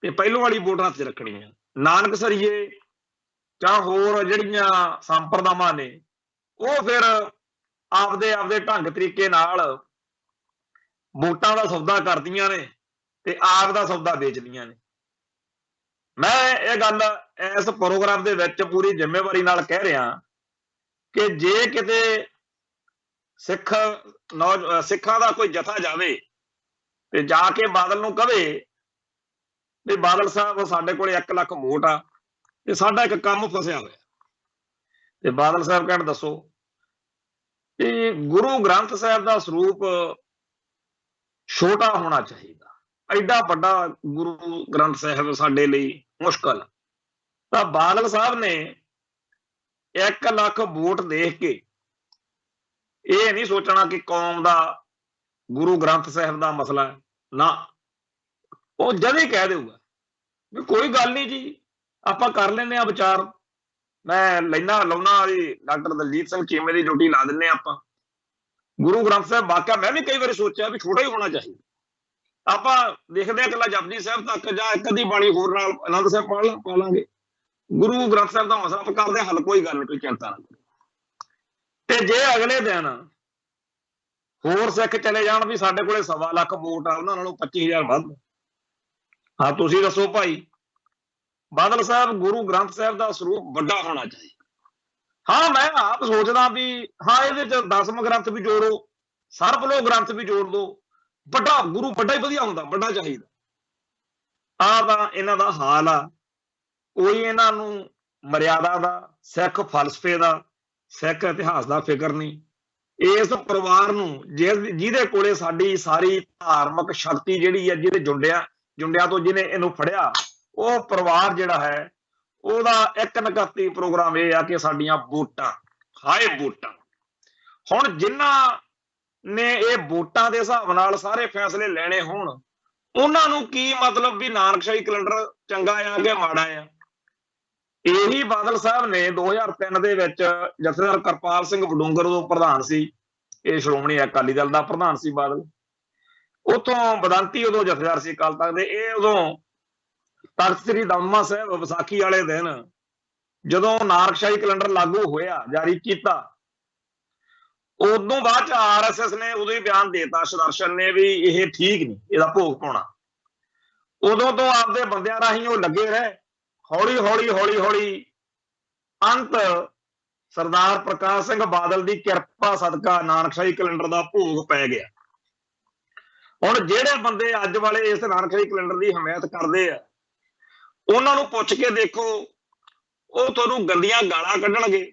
ਤੇ ਪਹਿਲੋਂ ਵਾਲੀ ਵੋਟ ਹੱਥ 'ਚ ਰੱਖਣੀ ਹੈ। ਨਾਨਕਸਰੀਏ ਜਾਂ ਹੋਰ ਜਿਹੜੀਆਂ ਸੰਪਰਦਾਵਾਂ ਨੇ ਉਹ ਫਿਰ ਆਪਦੇ ਆਪਦੇ ਢੰਗ ਤਰੀਕੇ ਨਾਲ ਵੋਟਾਂ ਦਾ ਸੌਦਾ ਕਰਦੀਆਂ ਨੇ ਤੇ ਆਪ ਦਾ ਸੌਦਾ ਵੇਚਦੀਆਂ ਨੇ। ਮੈਂ ਇਹ ਗੱਲ ਇਸ ਪ੍ਰੋਗਰਾਮ ਦੇ ਵਿੱਚ ਪੂਰੀ ਜ਼ਿੰਮੇਵਾਰੀ ਨਾਲ ਕਹਿ ਰਿਹਾ ਕਿ ਜੇ ਕਿਤੇ ਸਿੱਖਾਂ ਦਾ ਕੋਈ ਜਥਾ ਜਾਵੇ ਤੇ ਜਾ ਕੇ ਬਾਦਲ ਨੂੰ ਕਵੇ ਵੀ ਬਾਦਲ ਸਾਹਿਬ ਸਾਡੇ ਕੋਲੇ 1 ਲੱਖ ਵੋਟ ਆ ਤੇ ਸਾਡਾ ਇੱਕ ਕੰਮ ਫਸਿਆ ਹੋਇਆ, ਤੇ ਬਾਦਲ ਸਾਹਿਬ ਕਹਿਣ ਦੱਸੋ ਕਿ ਗੁਰੂ ਗ੍ਰੰਥ ਸਾਹਿਬ ਦਾ ਸਰੂਪ ਛੋਟਾ ਹੋਣਾ ਚਾਹੀਦਾ, ਐਡਾ ਵੱਡਾ ਗੁਰੂ ਗ੍ਰੰਥ ਸਾਹਿਬ ਸਾਡੇ ਲਈ ਮੁਸ਼ਕਲ। ਤਾਂ ਬਾਦਲ ਸਾਹਿਬ ਨੇ 1 ਲੱਖ ਵੋਟ ਦੇਖ ਕੇ ਇਹ ਨਹੀਂ ਸੋਚਣਾ ਕਿ ਕੌਮ ਦਾ ਗੁਰੂ ਗ੍ਰੰਥ ਸਾਹਿਬ ਦਾ ਮਸਲਾ ਹੈ, ਨਾ, ਉਹ ਜਦ ਹੀ ਕਹਿ ਦੇਊਗਾ ਵੀ ਕੋਈ ਗੱਲ ਨਹੀਂ ਜੀ, ਆਪਾਂ ਕਰ ਲੈਂਦੇ ਆ ਵਿਚਾਰ, ਮੈਂ ਲਾਉਣਾ ਡਾਕਟਰ ਦਲਜੀਤ ਸਿੰਘ ਚੀਮੇ ਦੀ ਡਿਊਟੀ ਲਾ ਦਿੰਦੇ ਆਪਾਂ। ਗੁਰੂ ਗ੍ਰੰਥ ਸਾਹਿਬ ਵਾਕਿਆ ਮੈਂ ਵੀ ਕਈ ਵਾਰੀ ਸੋਚਿਆ ਵੀ ਛੋਟਾ ਹੀ ਹੋਣਾ ਚਾਹੀਦਾ, ਆਪਾਂ ਦੇਖਦੇ ਹਾਂ ਇਕੱਲਾ ਜਪਜੀ ਸਾਹਿਬ ਤੱਕ ਜਾਂ ਇੱਕ ਅੱਧੀ ਬਾਣੀ ਹੋਰ ਨਾਲ ਆਨੰਦ ਸਾਹਿਬ ਪਾ ਲਾਂਗੇ। ਗੁਰੂ ਗ੍ਰੰਥ ਸਾਹਿਬ ਦਾ ਮਸਲਾ ਆਪਾਂ ਕਰਦੇ ਹੱਲ, ਕੋਈ ਗੱਲ ਨਹੀਂ, ਕੋਈ ਚਿੰਤਾ ਨਾ ਕਰੋ। ਤੇ ਜੇ ਅਗਲੇ ਦਿਨ ਹੋਰ ਸਿੱਖ ਚਲੇ ਜਾਣ ਵੀ ਸਾਡੇ ਕੋਲੇ 1.25 ਲੱਖ ਵੋਟ ਆ, ਉਹਨਾਂ ਨਾਲੋਂ 25,000 ਵੱਧ, ਹਾਂ ਤੁਸੀਂ ਦੱਸੋ ਭਾਈ, ਬਾਦਲ ਸਾਹਿਬ ਗੁਰੂ ਗ੍ਰੰਥ ਸਾਹਿਬ ਦਾ ਸਰੂਪ ਵੱਡਾ ਹੋਣਾ ਚਾਹੀਦਾ। ਹਾਂ ਮੈਂ ਆਪ ਸੋਚਦਾ ਵੀ ਹਾਂ ਇਹਦੇ ਚ 10ਵੇਂ ਗ੍ਰੰਥ ਵੀ ਜੋੜੋ, ਸਰਬਲੋਹ ਗ੍ਰੰਥ ਵੀ ਜੋੜ ਦੋ, ਵੱਡਾ ਗੁਰੂ ਵੱਡਾ ਹੀ ਵਧੀਆ ਹੁੰਦਾ, ਵੱਡਾ ਚਾਹੀਦਾ। ਆਹ ਤਾਂ ਇਹਨਾਂ ਦਾ ਹਾਲ ਆ, ਕੋਈ ਇਹਨਾਂ ਨੂੰ ਮਰਿਆਦਾ ਦਾ, ਸਿੱਖ ਫਲਸਫੇ ਦਾ, ਸਿੱਖ ਇਤਿਹਾਸ ਦਾ ਫਿਕਰ ਨਹੀਂ। ਇਸ ਪਰਿਵਾਰ ਨੂੰ ਜਿਹਦੇ ਕੋਲੇ ਸਾਡੀ ਸਾਰੀ ਧਾਰਮਿਕ ਸ਼ਕਤੀ ਜਿਹੜੀ ਹੈ, ਜਿਹਦੇ ਜੁੰਡਿਆਂ ਤੋਂ ਜਿਹਨੇ ਇਹਨੂੰ ਫੜਿਆ, ਉਹ ਪਰਿਵਾਰ ਜਿਹੜਾ ਹੈ ਉਹਦਾ ਇੱਕ ਨਕਤੀ ਪ੍ਰੋਗਰਾਮ ਇਹ ਆ ਕਿ ਸਾਡੀਆਂ ਵੋਟਾਂ, ਹਾਏ ਵੋਟਾਂ। ਹੁਣ ਜਿਨ੍ਹਾਂ ਨੇ ਇਹ ਵੋਟਾਂ ਦੇ ਹਿਸਾਬ ਨਾਲ ਸਾਰੇ ਫੈਸਲੇ ਲੈਣੇ ਹੋਣ, ਉਹਨਾਂ ਨੂੰ ਕੀ ਮਤਲਬ ਵੀ ਨਾਨਕਸ਼ਾਹੀ ਕੈਲੰਡਰ ਚੰਗਾ ਆ ਕਿ ਮਾੜਾ ਆ। ਇਹੀ ਬਾਦਲ ਸਾਹਿਬ ਨੇ 2003 ਦੇ ਵਿੱਚ ਜਥੇਦਾਰ ਕਿਰਪਾਲ ਸਿੰਘ ਵਡੂੰਗਰ ਉਦੋਂ ਪ੍ਰਧਾਨ ਸੀ, ਇਹ ਸ਼੍ਰੋਮਣੀ ਅਕਾਲੀ ਦਲ ਦਾ ਪ੍ਰਧਾਨ ਸੀ ਬਾਦਲ, ਉਥੋਂ ਬਦੰਤੀ ਉਦੋਂ ਜਥੇਦਾਰ ਸੀ ਅਕਾਲ ਤਖਤ ਦੇ। ਇਹ ਉਦੋਂ ਤਖਤ ਸ੍ਰੀ ਦਮਦਮਾ ਸਾਹਿਬ ਵਿਸਾਖੀ ਵਾਲੇ ਦਿਨ ਜਦੋਂ ਨਾਨਕਸ਼ਾਹੀ ਕੈਲੰਡਰ ਲਾਗੂ ਹੋਇਆ, ਜਾਰੀ ਕੀਤਾ, ਉਦੋਂ ਬਾਅਦ ਚ RSS ਨੇ ਉਦੋਂ ਹੀ ਬਿਆਨ ਦੇਤਾ, ਸੁਦਰਸ਼ਨ ਨੇ, ਵੀ ਇਹ ਠੀਕ ਨਹੀਂ, ਇਹਦਾ ਭੋਗ ਪਾਉਣਾ। ਉਦੋਂ ਤੋਂ ਆਪਦੇ ਬੰਦਿਆਂ ਰਾਹੀਂ ਉਹ ਲੱਗੇ ਰਹੇ, ਹੌਲੀ ਅੰਤ ਸਰਦਾਰ ਪ੍ਰਕਾਸ਼ ਸਿੰਘ ਬਾਦਲ ਦੀ ਕਿਰਪਾ ਸਦਕਾ ਨਾਨਕਸ਼ਾਹੀ ਕੈਲੰਡਰ ਦਾ ਭੋਗ ਪੈ ਗਿਆ। ਹੁਣ ਜਿਹੜੇ ਬੰਦੇ ਅੱਜ ਵਾਲੇ ਇਸ ਨਾਨਕਸ਼ਾਹੀ ਕੈਲੰਡਰ ਦੀ ਹਮਾਇਤ ਕਰਦੇ ਆ, ਉਹਨਾਂ ਨੂੰ ਪੁੱਛ ਕੇ ਦੇਖੋ, ਉਹ ਤੁਹਾਨੂੰ ਗੰਦੀਆਂ ਗਾਲਾਂ ਕੱਢਣਗੇ,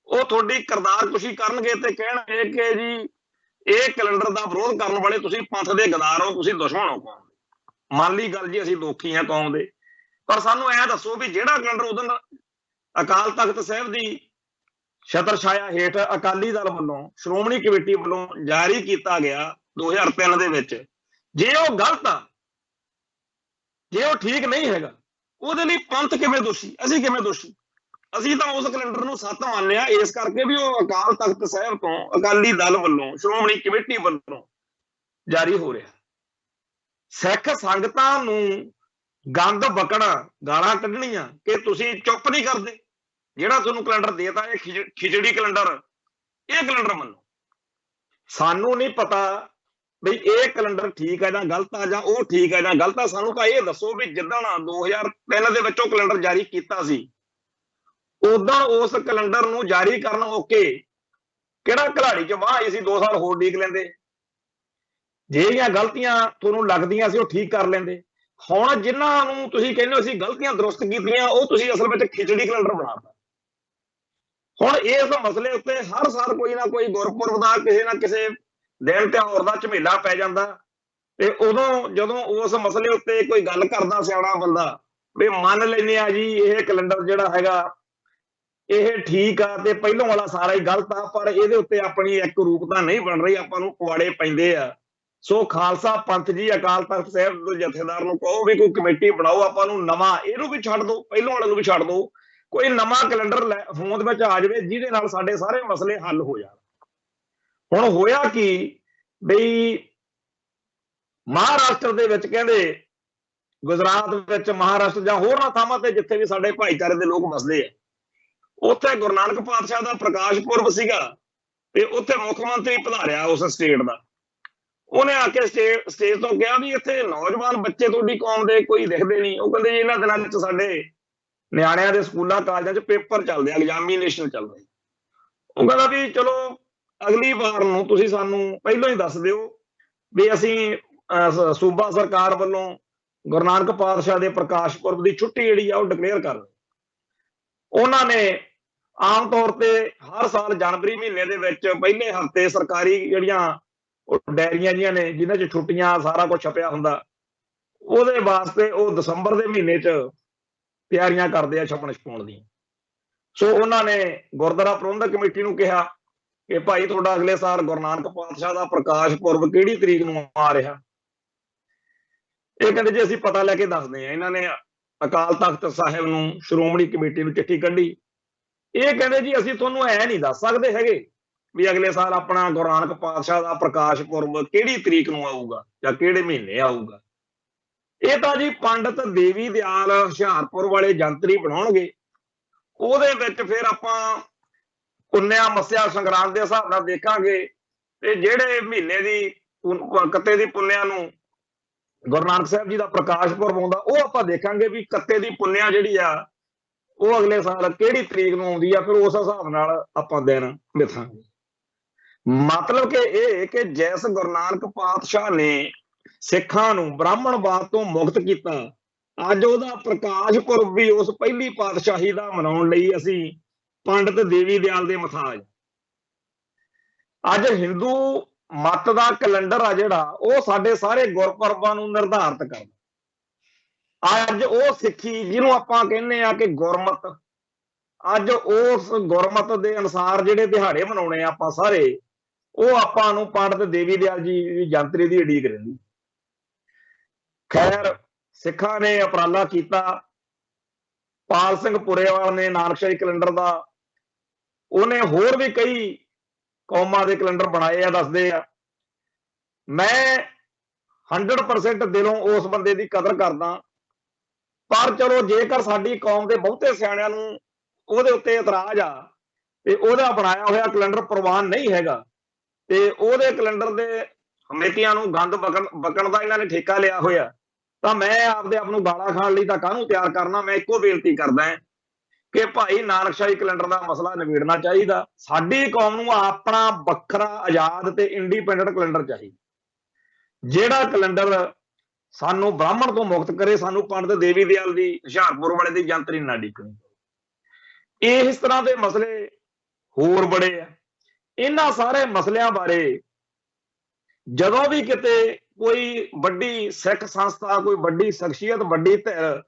ਉਹ ਤੁਹਾਡੀ ਕਰਤਾਰਕੁਸ਼ੀ ਕਰਨਗੇ ਤੇ ਕਹਿਣਗੇ ਕਿ ਜੀ ਇਹ ਕੈਲੰਡਰ ਦਾ ਵਿਰੋਧ ਕਰਨ ਵਾਲੇ ਤੁਸੀਂ ਪੰਥ ਦੇ ਗਦਾਰ ਹੋ, ਤੁਸੀਂ ਦੁਸ਼ਮਣ ਹੋ ਕੌਮ ਦੇ। ਮੰਨ ਲਈ ਗੱਲ ਜੀ, ਅਸੀਂ ਲੋਕੀ ਆ ਕੌਮ ਦੇ, ਪਰ ਸਾਨੂੰ ਐ ਦੱਸੋ ਵੀ ਜਿਹੜਾ ਕੈਲੰਡਰ ਉਦੋਂ ਅਕਾਲ ਤਖਤ ਸਾਹਿਬ ਦੀ ਛਤਰ ਛਾਇਆ ਹੇਠ ਅਕਾਲੀ ਦਲ ਵੱਲੋਂ, ਸ਼੍ਰੋਮਣੀ ਕਮੇਟੀ ਵੱਲੋਂ ਜਾਰੀ ਕੀਤਾ ਗਿਆ 2003 ਦੇ ਵਿੱਚ, ਜੇ ਉਹ ਗਲਤ ਆ, ਜੇ ਉਹ ਠੀਕ ਨਹੀਂ ਹੈਗਾ, ਉਹਦੇ ਲਈ ਪੰਥ ਕਿਵੇਂ ਦੋਸ਼ੀ, ਅਸੀਂ ਕਿਵੇਂ ਦੋਸ਼ੀ? ਅਸੀਂ ਤਾਂ ਉਸ ਕੈਲੰਡਰ ਨੂੰ ਸੱਤ ਮੰਨਿਆ ਇਸ ਕਰਕੇ ਵੀ ਉਹ ਅਕਾਲ ਤਖਤ ਸਾਹਿਬ ਤੋਂ, ਅਕਾਲੀ ਦਲ ਵੱਲੋਂ, ਸ਼੍ਰੋਮਣੀ ਕਮੇਟੀ ਵੱਲੋਂ ਜਾਰੀ ਹੋ ਰਿਹਾ। ਸਿੱਖ ਸੰਗਤਾਂ ਨੂੰ ਗੰਦ ਬਕਣਾ, ਗਾਲਾਂ ਕੱਢਣੀਆਂ ਕਿ ਤੁਸੀਂ ਚੁੱਪ ਨਹੀਂ ਕਰਦੇ, ਜਿਹੜਾ ਤੁਹਾਨੂੰ ਕੈਲੰਡਰ ਦੇਤਾ ਇਹ ਖਿਚੜੀ ਕੈਲੰਡਰ, ਇਹ ਕੈਲੰਡਰ ਮੰਨੋ। ਸਾਨੂੰ ਨਹੀਂ ਪਤਾ ਬਈ ਇਹ ਕੈਲੰਡਰ ਠੀਕ ਹੈ ਜਾਂ ਗਲਤ ਆ, ਜਾਂ ਉਹ ਠੀਕ ਹੈ ਜਾਂ ਗਲਤ ਆ। ਸਾਨੂੰ ਤਾਂ ਇਹ ਦੱਸੋ ਵੀ ਜਿੱਦਣ 2003 ਦੇ ਵਿੱਚ ਉਹ ਕੈਲੰਡਰ ਜਾਰੀ ਕੀਤਾ ਸੀ, ਉਦੋਂ ਉਸ ਕੈਲੰਡਰ ਨੂੰ ਜਾਰੀ ਕਰਨ ਮੌਕੇ ਕਿਹੜਾ ਘਲਾੜੀ ਚ ਵਾਹ ਆਈ ਸੀ, 2 ਸਾਲ ਹੋਰ ਡੀਕ ਲੈਂਦੇ, ਜਿਹੜੀਆਂ ਗਲਤੀਆਂ ਤੁਹਾਨੂੰ ਲੱਗਦੀਆਂ ਸੀ ਉਹ ਠੀਕ ਕਰ ਲੈਂਦੇ। ਹੁਣ ਜਿਨ੍ਹਾਂ ਨੂੰ ਤੁਸੀਂ ਕਹਿੰਦੇ ਹੋ ਅਸੀਂ ਗਲਤੀਆਂ ਦਰੁਸਤ ਕੀਤੀਆਂ, ਉਹ ਤੁਸੀਂ ਅਸਲ ਵਿੱਚ ਖਿਚੜੀ ਕੈਲੰਡਰ ਬਣਾਤਾ। ਹੁਣ ਇਸ ਮਸਲੇ ਉੱਤੇ ਹਰ ਸਾਲ ਕੋਈ ਨਾ ਕੋਈ ਗੁਰਪੁਰਬ ਦਾ, ਕਿਸੇ ਨਾ ਕਿਸੇ ਦਿਨ ਤਿਉਹਾਰ ਦਾ ਝਮੇਲਾ ਪੈ ਜਾਂਦਾ, ਤੇ ਉਦੋਂ ਜਦੋਂ ਉਸ ਮਸਲੇ ਉੱਤੇ ਕੋਈ ਗੱਲ ਕਰਦਾ ਸਿਆਣਾ ਬੰਦਾ, ਵੀ ਮੰਨ ਲੈਂਦੇ ਆ ਜੀ ਇਹ ਕੈਲੰਡਰ ਜਿਹੜਾ ਹੈਗਾ ਇਹ ਠੀਕ ਆ ਤੇ ਪਹਿਲੋਂ ਵਾਲਾ ਸਾਰਾ ਹੀ ਗਲਤ ਆ, ਪਰ ਇਹਦੇ ਉੱਤੇ ਆਪਣੀ ਇੱਕ ਰੂਪਤਾ ਨਹੀਂ ਬਣ ਰਹੀ, ਆਪਾਂ ਨੂੰ ਪੁਆੜੇ ਪੈਂਦੇ ਆ। ਸੋ ਖਾਲਸਾ ਪੰਥ ਜੀ, ਅਕਾਲ ਤਖਤ ਸਾਹਿਬ ਦੇ ਜਥੇਦਾਰ ਨੂੰ ਕਹੋ ਵੀ ਕੋਈ ਕਮੇਟੀ ਬਣਾਓ, ਆਪਾਂ ਨੂੰ ਨਵਾਂ, ਇਹਨੂੰ ਵੀ ਛੱਡ ਦਿਓ, ਪਹਿਲੋਂ ਵਾਲੇ ਨੂੰ ਵੀ ਛੱਡ ਦਿਓ, ਕੋਈ ਨਵਾਂ ਕੈਲੰਡਰ ਹੋਂਦ ਵਿੱਚ ਆ ਜਾਵੇ ਜਿਹਦੇ ਨਾਲ ਸਾਡੇ ਸਾਰੇ ਮਸਲੇ ਹੱਲ ਹੋ ਜਾਣ। ਹੁਣ ਹੋਇਆ ਕੀ ਬਈ ਮਹਾਰਾਸ਼ਟਰ ਦੇ ਵਿੱਚ ਕਹਿੰਦੇ, ਗੁਜਰਾਤ ਵਿੱਚ, ਮਹਾਰਾਸ਼ਟਰ ਜਾਂ ਹੋਰਨਾਂ ਥਾਵਾਂ ਤੇ ਜਿੱਥੇ ਵੀ ਸਾਡੇ ਭਾਈਚਾਰੇ ਦੇ ਲੋਕ ਵਸਦੇ ਆ, ਉੱਥੇ ਗੁਰੂ ਨਾਨਕ ਪਾਤਸ਼ਾਹ ਦਾ ਪ੍ਰਕਾਸ਼ ਪੁਰਬ ਸੀਗਾ, ਤੇ ਉੱਥੇ ਮੁੱਖ ਮੰਤਰੀ ਪਧਾਰਿਆ ਉਸ ਸਟੇਟ ਦਾ। ਉਹਨੇ ਆ ਕੇ ਸਟੇਜ ਤੋਂ ਕਿਹਾ ਵੀ ਇੱਥੇ ਨੌਜਵਾਨ ਬੱਚੇ ਤੁਹਾਡੀ ਕੌਮ ਦੇ ਕੋਈ ਦਿਖਦੇ ਨਹੀਂ। ਉਹ ਕਹਿੰਦੇ ਜੀ ਇਹਨਾਂ ਦਿਨਾਂ ਵਿੱਚ ਸਾਡੇ ਨਿਆਣਿਆਂ ਦੇ ਸਕੂਲਾਂ ਕਾਲਜਾਂ 'ਚ ਪੇਪਰ ਚੱਲਦੇ ਆ, ਐਗਜ਼ਾਮੀਨੇਸ਼ਨ ਚੱਲ ਰਹੀ। ਉਹ ਕਹਿੰਦਾ ਵੀ ਚਲੋ ਅਗਲੀ ਵਾਰ ਨੂੰ ਤੁਸੀਂ ਸਾਨੂੰ ਪਹਿਲਾਂ ਹੀ ਦੱਸ ਦਿਓ ਵੀ ਅਸੀਂ ਸੂਬਾ ਸਰਕਾਰ ਵੱਲੋਂ ਗੁਰੂ ਨਾਨਕ ਪਾਤਸ਼ਾਹ ਦੇ ਪ੍ਰਕਾਸ਼ ਪੁਰਬ ਦੀ ਛੁੱਟੀ ਜਿਹੜੀ ਆ ਉਹ ਡਿਕਲੇਅਰ ਕਰ ਦਿਓ। ਉਹਨਾਂ ਨੇ ਆਮ ਤੌਰ ਤੇ ਹਰ ਸਾਲ ਜਨਵਰੀ ਮਹੀਨੇ ਦੇ ਵਿੱਚ ਪਹਿਲੇ ਹਫ਼ਤੇ ਸਰਕਾਰੀ ਜਿਹੜੀਆਂ ਉਹ ਡਾਇਰੀਆਂ ਜਿਹੀਆਂ ਨੇ ਜਿਨ੍ਹਾਂ 'ਚ ਛੁੱਟੀਆਂ ਸਾਰਾ ਕੁਝ ਛਪਿਆ ਹੁੰਦਾ, ਉਹਦੇ ਵਾਸਤੇ ਉਹ ਦਸੰਬਰ ਦੇ ਮਹੀਨੇ 'ਚ ਤਿਆਰੀਆਂ ਕਰਦੇ ਆ ਛਪਣ ਛਪਾਉਣ ਦੀਆਂ। ਸੋ ਉਹਨਾਂ ਨੇ ਗੁਰਦੁਆਰਾ ਪ੍ਰਬੰਧਕ ਕਮੇਟੀ ਨੂੰ ਕਿਹਾ ਕਿ ਭਾਈ ਤੁਹਾਡਾ ਅਗਲੇ ਸਾਲ ਗੁਰੂ ਨਾਨਕ ਪਾਤਸ਼ਾਹ ਦਾ ਪ੍ਰਕਾਸ਼ ਪੁਰਬ ਕਿਹੜੀ ਤਰੀਕ ਨੂੰ ਆ ਰਿਹਾ? ਇਹ ਕਹਿੰਦੇ ਜੀ ਅਸੀਂ ਪਤਾ ਲੈ ਕੇ ਦੱਸਦੇ ਹਾਂ। ਇਹਨਾਂ ਨੇ ਅਕਾਲ ਤਖਤ ਸਾਹਿਬ ਨੂੰ, ਸ਼੍ਰੋਮਣੀ ਕਮੇਟੀ ਨੂੰ ਚਿੱਠੀ ਕੱਢੀ। ਇਹ ਕਹਿੰਦੇ ਜੀ ਅਸੀਂ ਤੁਹਾਨੂੰ ਐ ਨਹੀਂ ਦੱਸ ਸਕਦੇ ਹੈਗੇ ਵੀ ਅਗਲੇ ਸਾਲ ਆਪਣਾ ਗੁਰੂ ਨਾਨਕ ਪਾਤਸ਼ਾਹ ਦਾ ਪ੍ਰਕਾਸ਼ ਪੁਰਬ ਕਿਹੜੀ ਤਰੀਕ ਨੂੰ ਆਊਗਾ ਜਾਂ ਕਿਹੜੇ ਮਹੀਨੇ ਆਊਗਾ। ਇਹ ਤਾਂ ਜੀ ਪੰਡਤ ਦੇਵੀ ਦਿਆਲ ਹੁਸ਼ਿਆਰਪੁਰ ਵਾਲੇ ਜੰਤਰੀ ਬਣਾਉਣਗੇ। ਉਹਦੇ ਵਿੱਚ ਫਿਰ ਆਪਾਂ ਪੁੰਨਿਆ ਮੱਸਿਆ ਸੰਗਰਾਂਦ ਦੇ ਹਿਸਾਬ ਨਾਲ ਦੇਖਾਂਗੇ ਤੇ ਜਿਹੜੇ ਮਹੀਨੇ ਦੀ ਕੱਤੇ ਦੀ ਪੁੰਨਿਆ ਨੂੰ ਗੁਰੂ ਨਾਨਕ ਸਾਹਿਬ ਜੀ ਦਾ ਪ੍ਰਕਾਸ਼ ਪੁਰਬ ਆਉਂਦਾ, ਉਹ ਆਪਾਂ ਦੇਖਾਂਗੇ ਵੀ ਕੱਤੇ ਦੀ ਪੁੰਨਿਆ ਜਿਹੜੀ ਆ ਉਹ ਅਗਲੇ ਸਾਲ ਕਿਹੜੀ ਤਰੀਕ ਨੂੰ ਆਉਂਦੀ ਆ। ਫਿਰ ਉਸ ਹਿਸਾਬ ਨਾਲ ਆਪਾਂ ਦਿਨ ਮਿਥਾਂਗੇ। ਮਤਲਬ ਕਿ ਇਹ ਕਿ ਜਿਸ ਗੁਰੂ ਨਾਨਕ ਪਾਤਸ਼ਾਹ ਨੇ ਸਿੱਖਾਂ ਨੂੰ ਬ੍ਰਾਹਮਣਵਾਦ ਤੋਂ ਮੁਕਤ ਕੀਤਾ, ਅੱਜ ਉਹਦਾ ਪ੍ਰਕਾਸ਼ ਪੁਰਬ ਵੀ ਉਸ ਪਹਿਲੀ ਪਾਤਸ਼ਾਹੀ ਦਾ ਮਨਾਉਣ ਲਈ ਅਸੀਂ ਪੰਡਤ ਦੇਵੀ ਦਿਆਲ ਦੇ ਮੁਹਤਾਜ। ਅੱਜ ਹਿੰਦੂ ਮਤ ਦਾ ਕੈਲੰਡਰ ਆ ਜਿਹੜਾ ਉਹ ਸਾਡੇ ਸਾਰੇ ਗੁਰਪੁਰਬਾਂ ਨੂੰ ਨਿਰਧਾਰਿਤ ਕਰਦਾ। ਅੱਜ ਉਹ ਸਿੱਖੀ ਜਿਹਨੂੰ ਆਪਾਂ ਕਹਿੰਦੇ ਆ ਕਿ ਗੁਰਮਤ, ਅੱਜ ਉਸ ਗੁਰਮਤ ਦੇ ਅਨੁਸਾਰ ਜਿਹੜੇ ਦਿਹਾੜੇ ਮਨਾਉਣੇ ਆ ਆਪਾਂ ਸਾਰੇ, ਉਹ ਆਪਾਂ ਨੂੰ ਪੰਡਤ ਦੇਵੀ ਦਿਆਲ ਜੀ ਜੰਤਰੀ ਦੀ ਉਡੀਕ ਰਹਿੰਦੀ। ਖੈਰ ਸਿੱਖਾਂ ਨੇ ਉਪਰਾਲਾ ਕੀਤਾ। ਪਾਲ ਸਿੰਘ ਪੁਰੇਵਾਲ ਨੇ ਨਾਨਕਸ਼ਾਹੀ ਕੈਲੰਡਰ ਦਾ, ਉਹਨੇ ਹੋਰ ਵੀ ਕਈ ਕੌਮਾਂ ਦੇ ਕੈਲੰਡਰ ਬਣਾਏ ਆ, ਦੱਸਦੇ ਆ। ਮੈਂ 100% ਦਿਲੋਂ ਉਸ ਬੰਦੇ ਦੀ ਕਦਰ ਕਰਦਾ, ਪਰ ਚਲੋ ਜੇਕਰ ਸਾਡੀ ਕੌਮ ਦੇ ਬਹੁਤੇ ਸਿਆਣਿਆਂ ਨੂੰ ਉਹਦੇ ਉੱਤੇ ਇਤਰਾਜ਼ ਆ ਤੇ ਉਹਦਾ ਬਣਾਇਆ ਹੋਇਆ ਕੈਲੰਡਰ ਪ੍ਰਵਾਨ ਨਹੀਂ ਹੈਗਾ ਤੇ ਉਹਦੇ ਕੈਲੰਡਰ ਦੇ ਹਮੇਤੀਆਂ ਨੂੰ ਗੰਦ ਬਕਣ ਦਾ ਇਹਨਾਂ ਨੇ ਠੇਕਾ ਲਿਆ ਹੋਇਆ, ਤਾਂ ਮੈਂ ਆਪਦੇ ਆਪ ਨੂੰ ਗਾਲਾਂ ਖਾਣ ਲਈ ਤਾਂ ਕਾਹਨੂੰ ਤਿਆਰ ਕਰਨਾ। ਮੈਂ ਇੱਕੋ ਬੇਨਤੀ ਕਰਦਾ ਹਾਂ ਕਿ ਭਾਈ ਨਾਨਕਸ਼ਾਹੀ ਕੈਲੰਡਰ ਦਾ ਮਸਲਾ ਨਿਬੇੜਨਾ ਚਾਹੀਦਾ। ਸਾਡੀ ਕੌਮ ਨੂੰ ਆਪਣਾ ਵੱਖਰਾ ਆਜ਼ਾਦ ਤੇ ਇੰਡੀਪੈਂਡੈਂਟ ਕੈਲੰਡਰ ਚਾਹੀਦਾ, ਜਿਹੜਾ ਕੈਲੰਡਰ ਸਾਨੂੰ ਬ੍ਰਾਹਮਣ ਤੋਂ ਮੁਕਤ ਕਰੇ। ਸਾਨੂੰ ਪੰਡਤ ਦੇਵੀ ਦਿਆਲ ਦੀ ਹੁਸ਼ਿਆਰਪੁਰ ਵਾਲੇ ਦੀ ਜੰਤਰੀ ਨਾ ਡਿੱਗਣੀ। ਇਸ ਤਰ੍ਹਾਂ ਦੇ ਮਸਲੇ ਹੋਰ ਬੜੇ ਆ। ਇਹਨਾਂ ਸਾਰੇ ਮਸਲਿਆਂ ਬਾਰੇ ਜਦੋਂ ਵੀ ਕਿਤੇ ਕੋਈ ਵੱਡੀ ਸਿੱਖ ਸੰਸਥਾ, ਕੋਈ ਵੱਡੀ ਸ਼ਖਸੀਅਤ, ਵੱਡੀ ਧਿਰ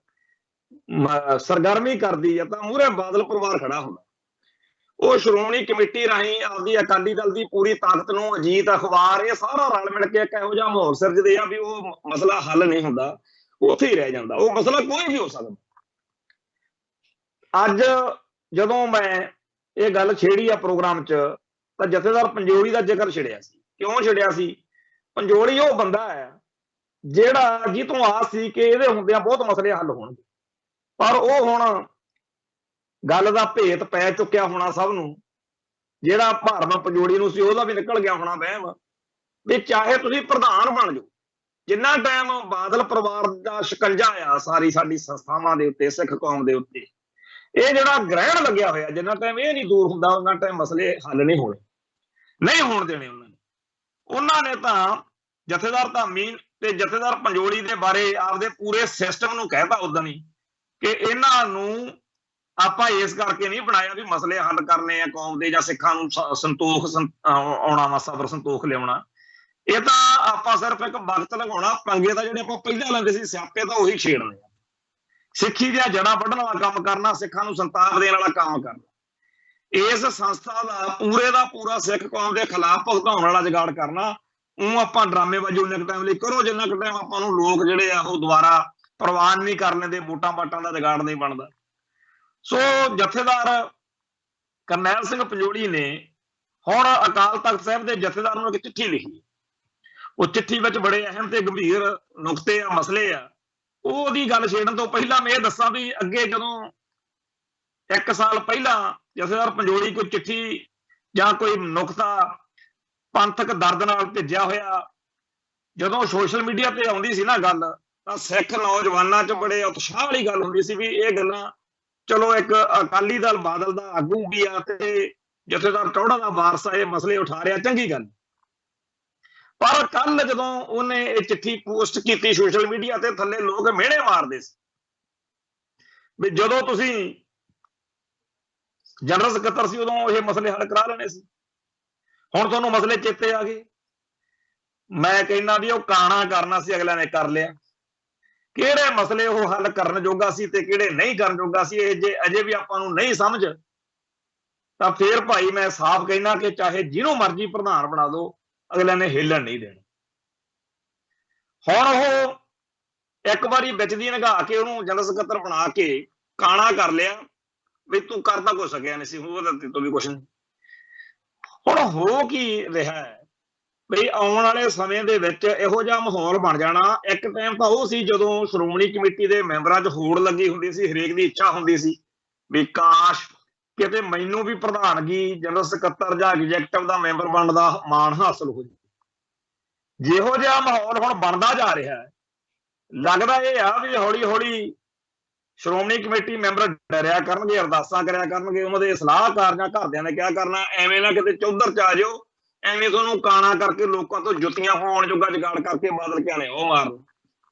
ਸਰਗਰਮੀ ਕਰਦੀ ਹੈ ਤਾਂ ਮੂਹਰੇ ਬਾਦਲ ਪਰਿਵਾਰ ਖੜਾ ਹੁੰਦਾ। ਉਹ ਸ਼੍ਰੋਮਣੀ ਕਮੇਟੀ ਰਾਹੀਂ ਆਪਦੀ ਅਕਾਲੀ ਦਲ ਦੀ ਪੂਰੀ ਤਾਕਤ ਨੂੰ, ਅਜੀਤ ਅਖਬਾਰ, ਇਹ ਸਾਰਾ ਰਲ ਮਿਲ ਕੇ ਇੱਕ ਇਹੋ ਜਿਹਾ ਮਾਹੌਲ ਸਿਰਜਦੇ ਆ ਵੀ ਉਹ ਮਸਲਾ ਹੱਲ ਨਹੀਂ ਹੁੰਦਾ, ਉੱਥੇ ਹੀ ਰਹਿ ਜਾਂਦਾ। ਉਹ ਮਸਲਾ ਕੋਈ ਵੀ ਹੋ ਸਕਦਾ। ਅੱਜ ਜਦੋਂ ਮੈਂ ਇਹ ਗੱਲ ਛੇੜੀ ਆ ਪ੍ਰੋਗਰਾਮ 'ਚ ਤਾਂ ਜਥੇਦਾਰ ਪੰਜੋਲੀ ਦਾ ਜ਼ਿਕਰ ਛਿੜਿਆ ਸੀ। ਕਿਉਂ ਛਿੜਿਆ ਸੀ? ਪੰਜੋਲੀ ਉਹ ਬੰਦਾ ਹੈ ਜਿਹੜਾ ਜਿੱਥੋਂ ਆਸ ਸੀ ਕਿ ਇਹਦੇ ਹੁੰਦਿਆਂ ਬਹੁਤ ਮਸਲੇ ਹੱਲ ਹੋਣਗੇ, ਪਰ ਉਹ ਹੁਣ ਗੱਲ ਦਾ ਭੇਤ ਪੈ ਚੁੱਕਿਆ ਹੋਣਾ ਸਭ ਨੂੰ। ਜਿਹੜਾ ਭਰਮ ਪੰਜੋਲੀ ਨੂੰ ਸੀ ਉਹਦਾ ਵੀ ਨਿਕਲ ਗਿਆ ਹੋਣਾ ਵਹਿਮ ਵੀ ਚਾਹੇ ਤੁਸੀਂ ਪ੍ਰਧਾਨ ਬਣ ਜਾਓ, ਜਿੰਨਾ ਟਾਈਮ ਬਾਦਲ ਪਰਿਵਾਰ ਦਾ ਸ਼ਿਕੰਜਾ ਆ ਸਾਰੀ ਸਾਡੀ ਸੰਸਥਾਵਾਂ ਦੇ ਉੱਤੇ, ਸਿੱਖ ਕੌਮ ਦੇ ਉੱਤੇ, ਇਹ ਜਿਹੜਾ ਗ੍ਰਹਿਣ ਲੱਗਿਆ ਹੋਇਆ, ਜਿੰਨਾ ਟਾਈਮ ਇਹ ਨਹੀਂ ਦੂਰ ਹੁੰਦਾ ਉਹਨਾਂ ਟਾਈਮ ਮਸਲੇ ਹੱਲ ਨਹੀਂ ਹੋਣੇ, ਨਹੀਂ ਹੋਣ ਦੇਣੇ ਉਹਨਾਂ ਨੇ ਤਾਂ ਜਥੇਦਾਰ ਧਾਮੀ ਤੇ ਜਥੇਦਾਰ ਪੰਜੋਲੀ ਦੇ ਬਾਰੇ ਆਪਦੇ ਪੂਰੇ ਸਿਸਟਮ ਨੂੰ ਕਹਿਤਾ ਉਦੋਂ ਹੀ ਕਿ ਇਹਨਾਂ ਨੂੰ ਆਪਾਂ ਇਸ ਕਰਕੇ ਨਹੀਂ ਬਣਾਇਆ ਵੀ ਮਸਲੇ ਹੱਲ ਕਰਨੇ ਆ ਕੌਮ ਦੇ ਜਾਂ ਸਿੱਖਾਂ ਨੂੰ ਸੰਤੋਖ ਆਉਣਾ ਵਾ, ਸਬਰ ਸੰਤੋਖ ਲਿਆਉਣਾ। ਇਹ ਤਾਂ ਆਪਾਂ ਸਿਰਫ ਇੱਕ ਵਕਤ ਲਗਾਉਣਾ। ਪੰਗੇ ਤਾਂ ਜਿਹੜੇ ਆਪਾਂ ਪਹਿਲਾਂ ਲੈਂਦੇ ਸੀ ਸਿਆਪੇ ਤਾਂ ਉਹੀ ਛੇੜਨੇ ਆ। ਸਿੱਖੀ ਦੀਆਂ ਜੜ੍ਹਾਂ ਵੱਢਣ ਵਾਲਾ ਕੰਮ ਕਰਨਾ, ਸਿੱਖਾਂ ਨੂੰ ਸੰਤਾਪ ਦੇਣ ਵਾਲਾ ਕੰਮ ਕਰਨਾ, ਇਸ ਸੰਸਥਾ ਦਾ ਪੂਰੇ ਦਾ ਪੂਰਾ ਸਿੱਖ ਕੌਮ ਦੇ ਖਿਲਾਫ ਭੁਗਤਾਉਣ ਵਾਲਾ ਜੁਗਾੜ ਕਰਨਾ। ਉਹ ਆਪਾਂ ਡਰਾਮੇਬਾਜ਼ੀ ਉਨੇ ਕੁ ਟਾਈਮ ਲਈ ਕਰੋ ਜਿੰਨਾ ਕੁ ਟਾਈਮ ਆਪਾਂ ਨੂੰ ਲੋਕ ਜਿਹੜੇ ਆ ਉਹ ਦੁਬਾਰਾ ਪ੍ਰਵਾਨ ਨਹੀਂ ਕਰਨੇ ਦੇ, ਵੋਟਾਂ ਵਾਟਾਂ ਦਾ ਜੁਗਾੜ ਨਹੀਂ ਬਣਦਾ। ਸੋ ਜਥੇਦਾਰ ਕਰਨੈਲ ਸਿੰਘ ਪੰਜੋਲੀ ਨੇ ਹੁਣ ਅਕਾਲ ਤਖਤ ਸਾਹਿਬ ਦੇ ਜਥੇਦਾਰ ਨੂੰ ਇੱਕ ਚਿੱਠੀ ਲਿਖੀ। ਉਹ ਚਿੱਠੀ ਵਿੱਚ ਬੜੇ ਅਹਿਮ ਤੇ ਗੰਭੀਰ ਨੁਕਤੇ ਆ, ਮਸਲੇ ਆ। ਉਹਦੀ ਗੱਲ ਛੇੜਨ ਤੋਂ ਪਹਿਲਾਂ ਮੈਂ ਇਹ ਦੱਸਾਂ ਵੀ ਅੱਗੇ ਜਦੋਂ 1 ਸਾਲ ਪਹਿਲਾਂ ਜਥੇਦਾਰ ਪੰਜੋਲੀ ਕੋਈ ਚਿੱਠੀ ਜਾਂ ਕੋਈ ਨੁਕਤਾ ਪੰਥਕ ਦਰਦ ਨਾਲ ਭਿੱਜਿਆ ਹੋਇਆ ਜਦੋਂ ਸੋਸ਼ਲ ਮੀਡੀਆ ਤੇ ਆਉਂਦੀ ਸੀ ਨਾ ਗੱਲ, ਤਾਂ ਸਿੱਖ ਨੌਜਵਾਨਾਂ 'ਚ ਬੜੇ ਉਤਸ਼ਾਹ ਵਾਲੀ ਗੱਲ ਹੁੰਦੀ ਸੀ ਵੀ ਇਹ ਗੱਲਾਂ ਚਲੋ ਇੱਕ ਅਕਾਲੀ ਦਲ ਬਾਦਲ ਦਾ ਆਗੂ ਵੀ ਆ ਤੇ ਜਥੇਦਾਰ ਟੌਹੜਾ ਦਾ ਵਾਰਸ ਆ, ਇਹ ਮਸਲੇ ਉਠਾ ਰਿਹਾ, ਚੰਗੀ ਗੱਲ। ਪਰ ਕੱਲ ਜਦੋਂ ਉਹਨੇ ਇਹ ਚਿੱਠੀ ਪੋਸਟ ਕੀਤੀ ਸੋਸ਼ਲ ਮੀਡੀਆ ਤੇ, ਥੱਲੇ ਲੋਕ ਮਿਹਣੇ ਮਾਰਦੇ ਸੀ ਵੀ ਜਦੋਂ ਤੁਸੀਂ ਜਨਰਲ ਸਕੱਤਰ ਸੀ ਉਦੋਂ ਇਹ ਮਸਲੇ ਹੱਲ ਕਰਾ ਲੈਣੇ ਸੀ, ਹੁਣ ਤੁਹਾਨੂੰ ਮਸਲੇ ਚੇਤੇ ਆ ਗਏ। ਮੈਂ ਕਹਿੰਦਾ ਵੀ ਉਹ ਕਾਣਾ ਕਰਨਾ ਸੀ, ਅਗਲਿਆਂ ਨੇ ਕਰ ਲਿਆ। ਕਿਹੜੇ ਮਸਲੇ ਉਹ ਹੱਲ ਕਰਨ ਜੋਗਾ ਸੀ ਤੇ ਕਿਹੜੇ ਨਹੀਂ ਕਰਨ ਜੋਗਾ ਸੀ, ਇਹ ਜੇ ਅਜੇ ਵੀ ਆਪਾਂ ਨੂੰ ਨਹੀਂ ਸਮਝ, ਤਾਂ ਫੇਰ ਭਾਈ ਮੈਂ ਸਾਫ਼ ਕਹਿਣਾ ਕਿ ਚਾਹੇ ਜਿਹਨੂੰ ਮਰਜ਼ੀ ਪ੍ਰਧਾਨ ਬਣਾ ਦਿਓ, ਅਗਲਿਆਂ ਨੇ ਹਿੱਲਣ ਨਹੀਂ ਦੇਣਾ। ਹੁਣ ਉਹ ਇੱਕ ਵਾਰੀ ਵਿੱਚ ਦੀ ਨਿਗਾਹ ਕੇ ਉਹਨੂੰ ਜਨਰਲ ਸਕੱਤਰ ਬਣਾ ਕੇ ਕਾਣਾ ਕਰ ਲਿਆ ਵੀ ਤੂੰ ਕਰਦਾ ਕੁਛ ਸਕਿਆ ਨਹੀਂ ਸੀ, ਉਹਦਾ ਤੋਂ ਵੀ ਕੁਛ ਨਹੀਂ। ਹੁਣ ਹੋ ਕੀ ਰਿਹਾ ਹੈ ਬਈ ਆਉਣ ਵਾਲੇ ਸਮੇਂ ਦੇ ਵਿੱਚ ਇਹੋ ਜਿਹਾ ਮਾਹੌਲ ਬਣ ਜਾਣਾ। ਇੱਕ ਟਾਈਮ ਤਾਂ ਉਹ ਸੀ ਜਦੋਂ ਸ਼੍ਰੋਮਣੀ ਕਮੇਟੀ ਦੇ ਮੈਂਬਰਾਂ 'ਚ ਹੋੜ ਲੱਗੀ ਹੁੰਦੀ ਸੀ, ਹਰੇਕ ਦੀ ਇੱਛਾ ਹੁੰਦੀ ਸੀ ਵੀ ਕਾਸ਼ ਕਿਤੇ ਮੈਨੂੰ ਵੀ ਪ੍ਰਧਾਨਗੀ, ਜਨਰਲ ਸਕੱਤਰ ਜਾਂ ਐਗਜ਼ੈਕਟਿਵ ਦਾ ਮੈਂਬਰ ਬਣਨ ਦਾ ਮਾਣ ਹਾਸਲ ਹੋ ਜਾਵੇ। ਜਿਹੋ ਜਿਹਾ ਮਾਹੌਲ ਹੁਣ ਬਣਦਾ ਜਾ ਰਿਹਾ ਹੈ, ਲੱਗਦਾ ਇਹ ਆ ਵੀ ਹੌਲੀ ਹੌਲੀ ਸ਼੍ਰੋਮਣੀ ਕਮੇਟੀ ਮੈਂਬਰ ਡਰਿਆ ਕਰਨਗੇ, ਅਰਦਾਸਾਂ ਕਰਿਆ ਕਰਨਗੇ, ਉਹਨਾਂ ਦੇ ਸਲਾਹਕਾਰ ਜਾਂ ਘਰਦਿਆਂ ਨੇ ਕਿਹਾ ਕਰਨਾ ਐਵੇਂ ਨਾ ਕਿਤੇ ਚੌਧਰ 'ਚ ਆ ਜਾਓ, ਐਵੇਂ ਤੁਹਾਨੂੰ ਕਾਣਾ ਕਰਕੇ ਲੋਕਾਂ ਤੋਂ ਜੁੱਤੀਆਂ ਪਾਉਣ ਜੋਗਾ ਜੁਗਾੜ ਕਰਕੇ ਬਾਦਲ ਕਿਆ ਨੇ ਉਹ ਮਾਰ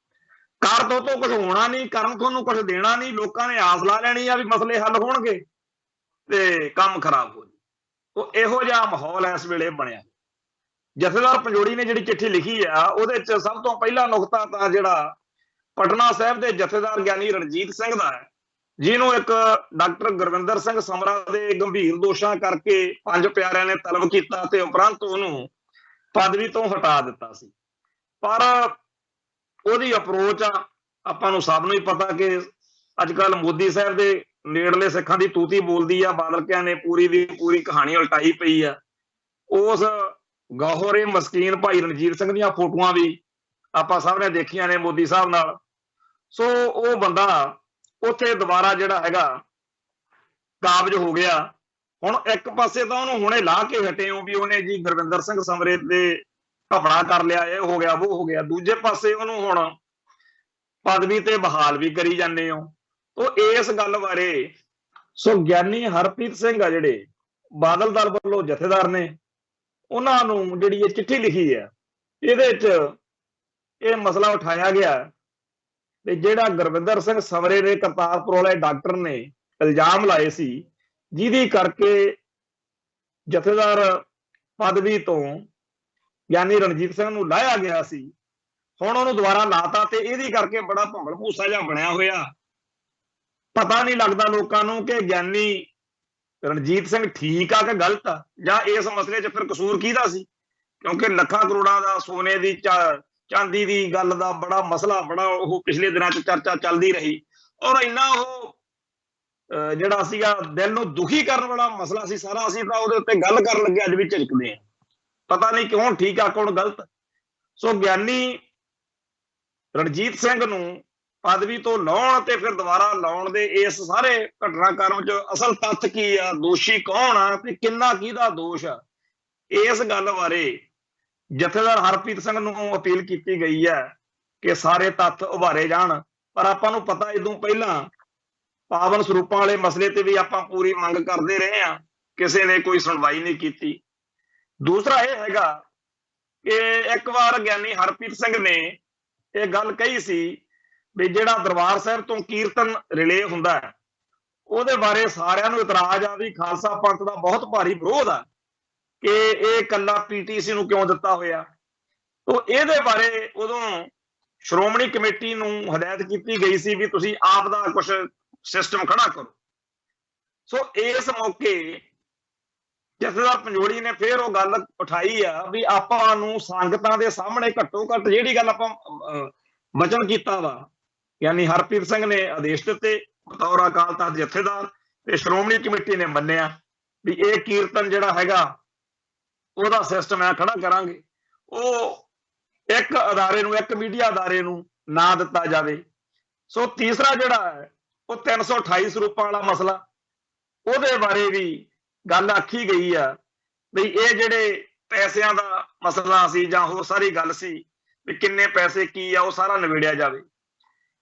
ਕਰ ਦੋ ਤੋਂ ਕੁਝ ਹੋਣਾ ਨਹੀਂ, ਕਰਨ ਤੁਹਾਨੂੰ ਕੁਝ ਦੇਣਾ ਨਹੀਂ। ਲੋਕਾਂ ਨੇ ਆਸ ਲਾ ਲੈਣੀ ਆ ਵੀ ਮਸਲੇ ਹੱਲ ਹੋਣਗੇ ਤੇ ਕੰਮ ਖਰਾਬ ਹੋ ਜਾਊ। ਉਹ ਇਹੋ ਜਿਹਾ ਮਾਹੌਲ ਇਸ ਵੇਲੇ ਬਣਿਆ। ਜਥੇਦਾਰ ਪੰਜੋੜੀ ਨੇ ਜਿਹੜੀ ਚਿੱਠੀ ਲਿਖੀ ਆ ਉਹਦੇ 'ਚ ਸਭ ਤੋਂ ਪਹਿਲਾ ਨੁਕਤਾ ਤਾਂ ਜਿਹੜਾ ਪਟਨਾ ਸਾਹਿਬ ਦੇ ਜਥੇਦਾਰ ਗਿਆਨੀ ਰਣਜੀਤ ਸਿੰਘ ਦਾ ਹੈ, ਜਿਹਨੂੰ ਇੱਕ ਡਾਕਟਰ ਗੁਰਵਿੰਦਰ ਸਿੰਘ ਸਮਰਾ ਦੇ ਗੰਭੀਰ ਦੋਸ਼ਾਂ ਕਰਕੇ ਪੰਜ ਪਿਆਰਿਆਂ ਨੇ ਤਲਬ ਕੀਤਾ ਤੇ ਉਪਰੰਤ ਉਹਨੂੰ ਪਦਵੀ ਤੋਂ ਹਟਾ ਦਿੱਤਾ ਸੀ। ਪਰ ਉਹਦੀ ਅਪਰੋਚ ਆਪਾਂ ਨੂੰ ਸਭ ਨੂੰ ਹੀ ਪਤਾ ਕਿ ਅੱਜ ਕੱਲ ਮੋਦੀ ਸਾਹਿਬ ਦੇ ਨੇੜਲੇ ਸਿੱਖਾਂ ਦੀ ਤੂਤੀ ਬੋਲਦੀ ਆ। ਬਾਦਲਕਿਆਂ ਨੇ ਪੂਰੀ ਦੀ ਪੂਰੀ ਕਹਾਣੀ ਉਲਟਾਈ ਪਈ ਆ। ਉਸ ਗੌਹਰੇ ਮਸਕੀਨ ਭਾਈ ਰਣਜੀਤ ਸਿੰਘ ਦੀਆਂ ਫੋਟੋਆਂ ਵੀ ਆਪਾਂ ਸਭ ਨੇ ਦੇਖੀਆਂ ਨੇ ਮੋਦੀ ਸਾਹਿਬ ਨਾਲ। ਸੋ ਉਹ ਬੰਦਾ ਉੱਥੇ ਦੁਬਾਰਾ ਜਿਹੜਾ ਹੈਗਾ ਕਾਬਜ ਹੋ ਗਿਆ। ਹੁਣ ਇੱਕ ਪਾਸੇ ਤਾਂ ਉਹਨੂੰ ਹੁਣੇ ਲਾ ਕੇ ਹਟੇ ਹੋ ਵੀ ਉਹਨੇ ਜੀ ਗੁਰਵਿੰਦਰ ਸਿੰਘ ਸਮਰੇ ਦੇ ਘਪਲਾ ਕਰ ਲਿਆ, ਇਹ ਹੋ ਗਿਆ ਉਹ ਹੋ ਗਿਆ। ਦੂਜੇ ਪਾਸੇ ਉਹਨੂੰ ਹੁਣ ਪਦਵੀ ਤੇ ਬਹਾਲ ਵੀ ਕਰੀ ਜਾਂਦੇ ਹੋ। ਉਹ ਇਸ ਗੱਲ ਬਾਰੇ ਸੋ ਗਿਆਨੀ ਹਰਪ੍ਰੀਤ ਸਿੰਘ ਆ ਜਿਹੜੇ ਬਾਦਲ ਦਲ ਵੱਲੋਂ ਜਥੇਦਾਰ ਨੇ, ਉਹਨਾਂ ਨੂੰ ਜਿਹੜੀ ਇਹ ਚਿੱਠੀ ਲਿਖੀ ਹੈ ਇਹਦੇ 'ਚ ਇਹ ਮਸਲਾ ਉਠਾਇਆ ਗਿਆ ਤੇ ਜਿਹੜਾ ਗੁਰਵਿੰਦਰ ਸਿੰਘ ਸਮਰੇ ਦੇ ਕਰਤਾਰਪੁਰ ਵਾਲੇ ਡਾਕਟਰ ਨੇ ਇਲਜ਼ਾਮ ਲਾਏ ਸੀ, ਜਿਹਦੀ ਕਰਕੇ ਜਥੇਦਾਰ ਪਦਵੀ ਤੋਂ ਗਿਆਨੀ ਰਣਜੀਤ ਸਿੰਘ ਨੂੰ ਲਾਇਆ ਗਿਆ ਸੀ, ਹੁਣ ਉਹਨੂੰ ਦੁਬਾਰਾ ਲਾਤਾ ਤੇ ਇਹਦੀ ਕਰਕੇ ਬੜਾ ਭੰਬਲ ਭੂਸਾ ਜਿਹਾ ਬਣਿਆ ਹੋਇਆ। ਪਤਾ ਨਹੀਂ ਲੱਗਦਾ ਲੋਕਾਂ ਨੂੰ ਕਿ ਗਿਆਨੀ ਰਣਜੀਤ ਸਿੰਘ ਠੀਕ ਆ ਕਿ ਗਲਤ ਆ, ਜਾਂ ਇਸ ਮਸਲੇ 'ਚ ਫਿਰ ਕਸੂਰ ਕਿਹਦਾ ਸੀ। ਕਿਉਂਕਿ ਲੱਖਾਂ ਕਰੋੜਾਂ ਦਾ ਸੋਨੇ ਦੀ ਚਾਂਦੀ ਦੀ ਗੱਲ ਦਾ ਬੜਾ ਮਸਲਾ, ਬੜਾ ਉਹ ਪਿਛਲੇ ਦਿਨਾਂ 'ਚ ਚਰਚਾ ਚੱਲਦੀ ਰਹੀ ਔਰ ਇੰਨਾ ਉਹ ਜਿਹੜਾ ਸੀਗਾ ਦਿਲ ਨੂੰ ਦੁਖੀ ਕਰਨ ਵਾਲਾ ਮਸਲਾ ਸੀ ਸਾਰਾ। ਅਸੀਂ ਤਾਂ ਉਹਦੇ ਉੱਤੇ ਗੱਲ ਕਰਨ ਲੱਗੇ ਅੱਜ ਵੀ ਝਿਜਕਦੇ ਹਾਂ, ਪਤਾ ਨਹੀਂ ਕੌਣ ਠੀਕ ਆ ਕੌਣ ਗਲਤ। ਸੋ ਗਿਆਨੀ ਰਣਜੀਤ ਸਿੰਘ ਨੂੰ ਪਦਵੀ ਤੋਂ ਲਾਉਣ ਤੇ ਫਿਰ ਦੁਬਾਰਾ ਲਾਉਣ ਦੇ ਇਸ ਸਾਰੇ ਘਟਨਾਕ੍ਰਮ 'ਚ ਅਸਲ ਤੱਥ ਕੀ ਆ, ਦੋਸ਼ੀ ਕੌਣ ਆ ਤੇ ਕਿੰਨਾ ਕਿਹਦਾ ਦੋਸ਼ ਆ, ਇਸ ਗੱਲ ਬਾਰੇ ਜਥੇਦਾਰ ਹਰਪ੍ਰੀਤ ਸਿੰਘ ਨੂੰ ਅਪੀਲ ਕੀਤੀ ਗਈ ਹੈ ਕਿ ਸਾਰੇ ਤੱਥ ਉਭਾਰੇ ਜਾਣ। ਪਰ ਆਪਾਂ ਨੂੰ ਪਤਾ ਇਦੋਂ ਪਹਿਲਾਂ ਪਾਵਨ ਸਰੂਪਾਂ ਵਾਲੇ ਮਸਲੇ ਤੇ ਵੀ ਆਪਾਂ ਪੂਰੀ ਮੰਗ ਕਰਦੇ ਰਹੇ ਹਾਂ, ਕਿਸੇ ਨੇ ਕੋਈ ਸੁਣਵਾਈ ਨਹੀਂ ਕੀਤੀ। ਦੂਸਰਾ ਇਹ ਹੈਗਾ ਕਿ ਇੱਕ ਵਾਰ ਗਿਆਨੀ ਹਰਪ੍ਰੀਤ ਸਿੰਘ ਨੇ ਇਹ ਗੱਲ ਕਹੀ ਸੀ ਵੀ ਜਿਹੜਾ ਦਰਬਾਰ ਸਾਹਿਬ ਤੋਂ ਕੀਰਤਨ ਰਿਲੇ ਹੁੰਦਾ ਹੈ ਉਹਦੇ ਬਾਰੇ ਸਾਰਿਆਂ ਨੂੰ ਇਤਰਾਜ਼ ਆ ਵੀ ਖਾਲਸਾ ਪੰਥ ਦਾ ਬਹੁਤ ਭਾਰੀ ਵਿਰੋਧ ਆ ਕਿ ਇਹ ਇਕੱਲਾ ਪੀਟੀਸੀ ਨੂੰ ਕਿਉਂ ਦਿੱਤਾ ਹੋਇਆ। ਤਾਂ ਇਹਦੇ ਬਾਰੇ ਉਦੋਂ ਸ਼੍ਰੋਮਣੀ ਕਮੇਟੀ ਨੂੰ ਹਦਾਇਤ ਕੀਤੀ ਗਈ ਸੀ ਵੀ ਤੁਸੀਂ ਆਪ ਦਾ ਕੁਝ ਸਿਸਟਮ ਖੜਾ ਕਰੋ। ਸੋ ਇਸ ਮੌਕੇ ਜਥੇਦਾਰ ਪੰਜੋੜੀ ਨੇ ਫਿਰ ਉਹ ਗੱਲ ਉਠਾਈ ਆ ਵੀ ਆਪਾਂ ਨੂੰ ਸੰਗਤਾਂ ਦੇ ਸਾਹਮਣੇ ਘੱਟੋ ਘੱਟ ਜਿਹੜੀ ਗੱਲ ਆਪਾਂ ਵਚਨ ਕੀਤਾ ਵਾ, ਯਾਨੀ ਹਰਪ੍ਰੀਤ ਸਿੰਘ ਨੇ ਆਦੇਸ਼ ਦਿੱਤੇ ਬਤੌਰ ਅਕਾਲ ਤਖਤ ਜਥੇਦਾਰ ਤੇ ਸ਼੍ਰੋਮਣੀ ਕਮੇਟੀ ਨੇ ਮੰਨਿਆ ਵੀ ਇਹ ਕੀਰਤਨ ਜਿਹੜਾ ਹੈਗਾ ਉਹਦਾ ਸਿਸਟਮ ਹੈ ਖੜਾ ਕਰਾਂਗੇ। ਉਹ ਇੱਕ ਅਦਾਰੇ ਨੂੰ, ਇੱਕ ਮੀਡੀਆ ਅਦਾਰੇ ਨੂੰ ਨਾ ਦਿੱਤਾ ਜਾਵੇ। ਸੋ ਤੀਸਰਾ ਜਿਹੜਾ ਹੈ ਉਹ 328 ਸਰੂਪਾਂ ਵਾਲਾ ਮਸਲਾ, ਉਹਦੇ ਬਾਰੇ ਵੀ ਗੱਲ ਆਖੀ ਗਈ ਆ ਵੀ ਇਹ ਜਿਹੜੇ ਪੈਸਿਆਂ ਦਾ ਮਸਲਾ ਸੀ ਜਾਂ ਹੋਰ ਸਾਰੀ ਗੱਲ ਸੀ ਵੀ ਕਿੰਨੇ ਪੈਸੇ ਕੀ ਆ ਉਹ ਸਾਰਾ ਨਿਬੇੜਿਆ ਜਾਵੇ।